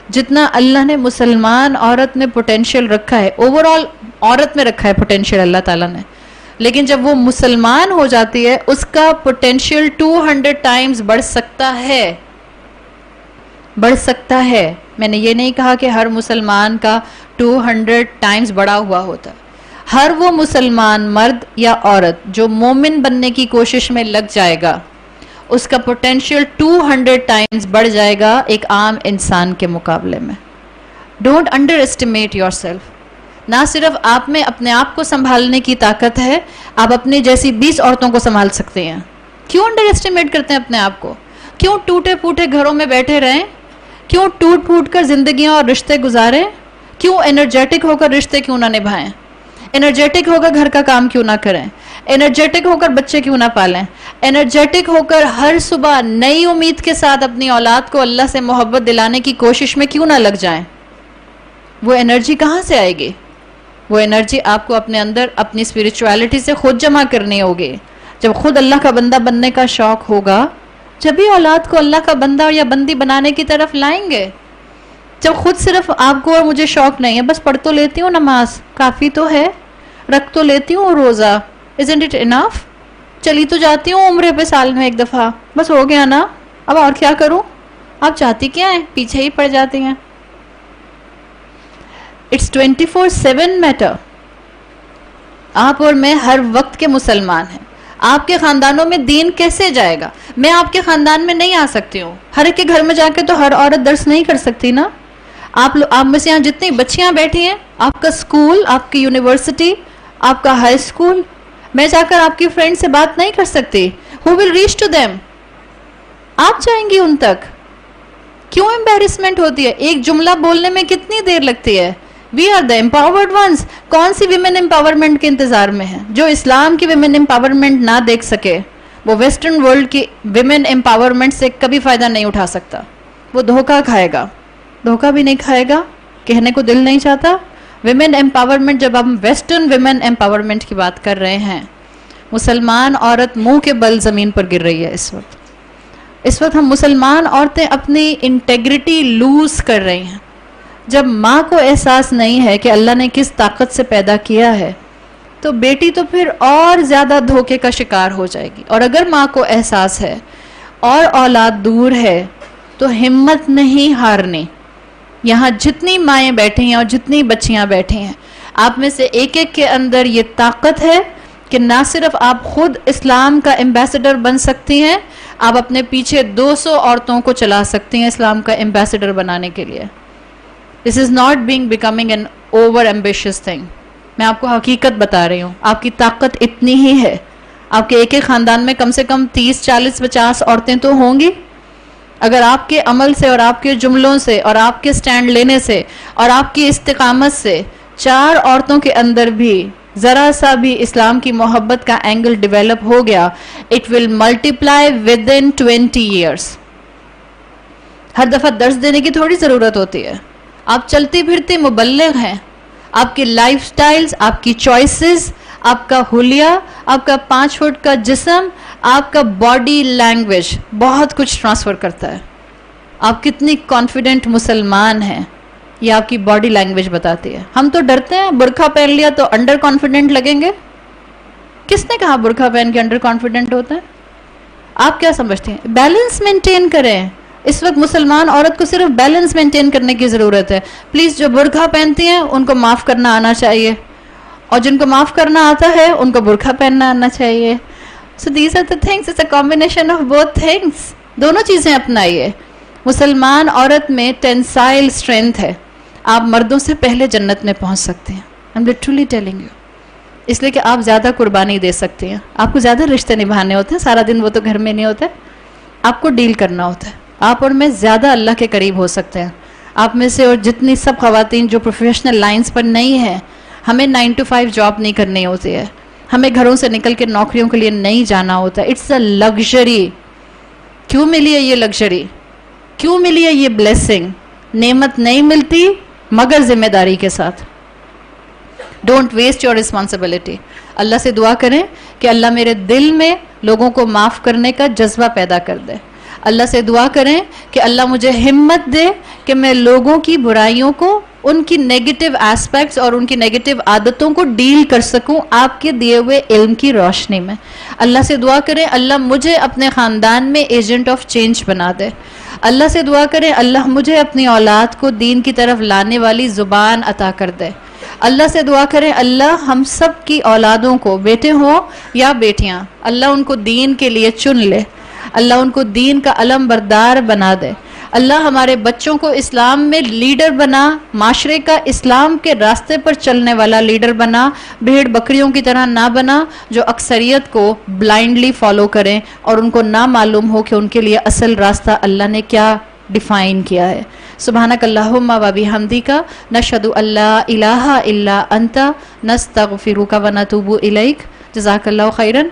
Speaker 1: جتنا اللہ نے مسلمان عورت میں پوٹینشیل رکھا ہے، اوورال عورت میں رکھا ہے پوٹینشیل اللہ تعالیٰ نے، لیکن جب وہ مسلمان ہو جاتی ہے اس کا پوٹینشیل 200 ٹائمز بڑھ سکتا ہے، بڑھ سکتا ہے۔ میں نے یہ نہیں کہا کہ ہر مسلمان کا 200 ٹائمز بڑا ہوا ہوتا ہے۔ ہر وہ مسلمان مرد یا عورت جو مومن بننے کی کوشش میں لگ جائے گا اس کا پوٹینشیل 200 ٹائمز بڑھ جائے گا ایک عام انسان کے مقابلے میں۔ Don't under estimate your self. نہ صرف آپ میں اپنے آپ کو سنبھالنے کی طاقت ہے، آپ اپنی جیسی 20 عورتوں کو سنبھال سکتے ہیں۔ کیوں انڈر اسٹیمیٹ کرتے ہیں اپنے آپ کو؟ کیوں ٹوٹے پھوٹے گھروں میں بیٹھے رہیں؟ کیوں ٹوٹ پھوٹ کر زندگیاں اور رشتے گزاریں؟ کیوں انرجیٹک ہو کر رشتے کیوں نہ نبھائیں؟ انرجیٹک ہو کر گھر کا کام کیوں نہ کریں؟ انرجیٹک ہو کر بچے کیوں نہ پالیں؟ انرجیٹک ہو کر ہر صبح نئی امید کے ساتھ اپنی اولاد کو اللہ سے محبت دلانے کی کوشش میں کیوں نہ لگ جائیں؟ وہ انرجی کہاں سے آئے گی؟ وہ انرجی آپ کو اپنے اندر اپنی اسپرچویلٹی سے خود جمع کرنی ہوگی۔ جب خود اللہ کا بندہ بننے کا شوق ہوگا جب بھی اولاد کو اللہ کا بندہ یا بندی بنانے کی طرف لائیں گے۔ جب خود صرف آپ کو اور مجھے شوق نہیں ہے، بس پڑھ تو لیتی ہوں نماز، کافی تو ہے، رکھ تو لیتی ہوں روزہ، isn't it enough؟ چلی تو جاتی ہوں عمرے پہ سال میں ایک دفعہ، بس ہو گیا نا، اب اور کیا کروں؟ آپ چاہتی کیا ہیں؟ پیچھے ہی پڑ جاتی ہیں۔ It's 24/7 metre. آپ اور میں ہر وقت کے مسلمان ہیں۔ آپ کے خاندانوں میں دین کیسے جائے گا؟ میں آپ کے خاندان میں نہیں آ سکتی ہوں، ہر ایک کے گھر میں جا کے تو ہر عورت درس نہیں کر سکتی نا۔ آپ میں سے یہاں جتنی بچیاں بیٹھی ہیں، آپ کا اسکول، آپ کی یونیورسٹی، آپ کا ہائی اسکول، میں جا کر آپ کی فرینڈ سے بات نہیں کر سکتی۔ Who will reach to them؟ آپ جائیں گی ان تک۔ کیوں امبیرسمنٹ ہوتی ہے؟ ایک جملہ بولنے میں کتنی دیر لگتی ہے؟ We are the empowered ones۔ کون سی ویمن امپاورمنٹ کے انتظار میں ہیں؟ جو اسلام کی ویمن امپاورمنٹ نہ دیکھ سکے وہ ویسٹرن ورلڈ کی ویمن امپاورمنٹ سے کبھی فائدہ نہیں اٹھا سکتا۔ وہ دھوکہ کھائے گا، دھوکہ بھی نہیں کھائے گا، کہنے کو دل نہیں چاہتا۔ ویمن امپاورمنٹ، جب ہم ویسٹرن ویمن امپاورمنٹ کی بات کر رہے ہیں، مسلمان عورت منہ کے بل زمین پر گر رہی ہے اس وقت ہم مسلمان عورتیں اپنی انٹیگریٹی لوز کر رہی ہیں۔ جب ماں کو احساس نہیں ہے کہ اللہ نے کس طاقت سے پیدا کیا ہے تو بیٹی تو پھر اور زیادہ دھوکے کا شکار ہو جائے گی، اور اگر ماں کو احساس ہے اور اولاد دور ہے تو ہمت نہیں ہارنی۔ یہاں جتنی مائیں بیٹھی ہیں اور جتنی بچیاں بیٹھی ہیں، آپ میں سے ایک ایک کے اندر یہ طاقت ہے کہ نہ صرف آپ خود اسلام کا ایمبیسڈر بن سکتی ہیں، آپ اپنے پیچھے 200 عورتوں کو چلا سکتی ہیں اسلام کا ایمبیسڈر بنانے کے لیے۔ This is not becoming an over ambitious thing۔ میں آپ کو حقیقت بتا رہی ہوں، آپ کی طاقت اتنی ہی ہے۔ آپ کے ایک ایک خاندان میں کم سے کم 30 40 50 عورتیں تو ہوں گی۔ اگر آپ کے عمل سے اور آپ کے جملوں سے اور آپ کے سٹینڈ لینے سے اور آپ کی استقامت سے 4 عورتوں کے اندر بھی ذرا سا بھی اسلام کی محبت کا اینگل ڈیولپ ہو گیا، it will multiply within 20 years۔ ہر دفعہ درس دینے کی تھوڑی ضرورت ہوتی ہے، آپ چلتی پھرتی مبلغ ہیں۔ آپ کی لائف سٹائلز، آپ کی چوائسز، آپ کا حلیہ، آپ کا 5 فٹ کا جسم، آپ کا باڈی لینگویج بہت کچھ ٹرانسفر کرتا ہے۔ آپ کتنی کانفیڈنٹ مسلمان ہیں یہ آپ کی باڈی لینگویج بتاتی ہے۔ ہم تو ڈرتے ہیں، برقعہ پہن لیا تو انڈر کانفیڈنٹ لگیں گے۔ کس نے کہا برقعہ پہن کے انڈر کانفیڈنٹ ہوتا ہے؟ آپ کیا سمجھتے ہیں؟ بیلنس مینٹین کریں۔ اس وقت مسلمان عورت کو صرف بیلنس مینٹین کرنے کی ضرورت ہے۔ پلیز جو برقعہ پہنتی ہیں ان کو معاف کرنا آنا چاہیے، اور جن کو معاف کرنا آتا ہے ان کو برقعہ پہننا آنا چاہیے۔ So these are the things, it's a combination of both things۔ دونوں چیزیں اپنائیے۔ مسلمان عورت میں ٹینسائل اسٹرینتھ ہے، آپ مردوں سے پہلے جنت میں پہنچ سکتے ہیں۔ I'm literally telling you۔ اس لیے کہ آپ زیادہ قربانی دے سکتے ہیں، آپ کو زیادہ رشتے نبھانے ہوتے ہیں، سارا دن وہ تو گھر میں نہیں ہوتے، آپ کو ڈیل کرنا ہوتا ہے۔ آپ اور میں زیادہ اللہ کے قریب ہو سکتے ہیں۔ آپ میں سے اور جتنی سب خواتین جو پروفیشنل لائنز پر نہیں ہیں، ہمیں 9 to 5 جاب نہیں کرنی ہوتی ہے، ہمیں گھروں سے نکل کے نوکریوں کے لیے نہیں جانا ہوتا. It's a luxury. کیوں ملی ہے یہ لگژری؟ کیوں ملی ہے یہ بلیسنگ؟ نعمت نہیں ملتی مگر ذمہ داری کے ساتھ. Don't waste your responsibility. اللہ سے دعا کریں کہ اللہ میرے دل میں لوگوں کو معاف کرنے کا جذبہ پیدا کر دے. اللہ سے دعا کریں کہ اللہ مجھے ہمت دے کہ میں لوگوں کی برائیوں کو، ان کی نیگیٹو ایسپیکٹس اور ان کی نیگیٹو عادتوں کو ڈیل کر سکوں آپ کے دیے ہوئے علم کی روشنی میں. اللہ سے دعا کریں اللہ مجھے اپنے خاندان میں ایجنٹ آف چینج بنا دے. اللہ سے دعا کریں اللہ مجھے اپنی اولاد کو دین کی طرف لانے والی زبان عطا کر دے. اللہ سے دعا کریں اللہ ہم سب کی اولادوں کو، بیٹے ہوں یا بیٹیاں، اللہ ان کو دین کے لیے چن لے. اللہ ان کو دین کا علم بردار بنا دے. اللہ ہمارے بچوں کو اسلام میں لیڈر بنا، معاشرے کا اسلام کے راستے پر چلنے والا لیڈر بنا، بھیڑ بکریوں کی طرح نہ بنا جو اکثریت کو بلائنڈلی فالو کریں اور ان کو نہ معلوم ہو کہ ان کے لیے اصل راستہ اللہ نے کیا ڈیفائن کیا ہے. سبحانک اللہم و بحمدک نشہد ان لا الہ الا انت نستغفرک و نتوب الیک. جزاک اللہ خیرن.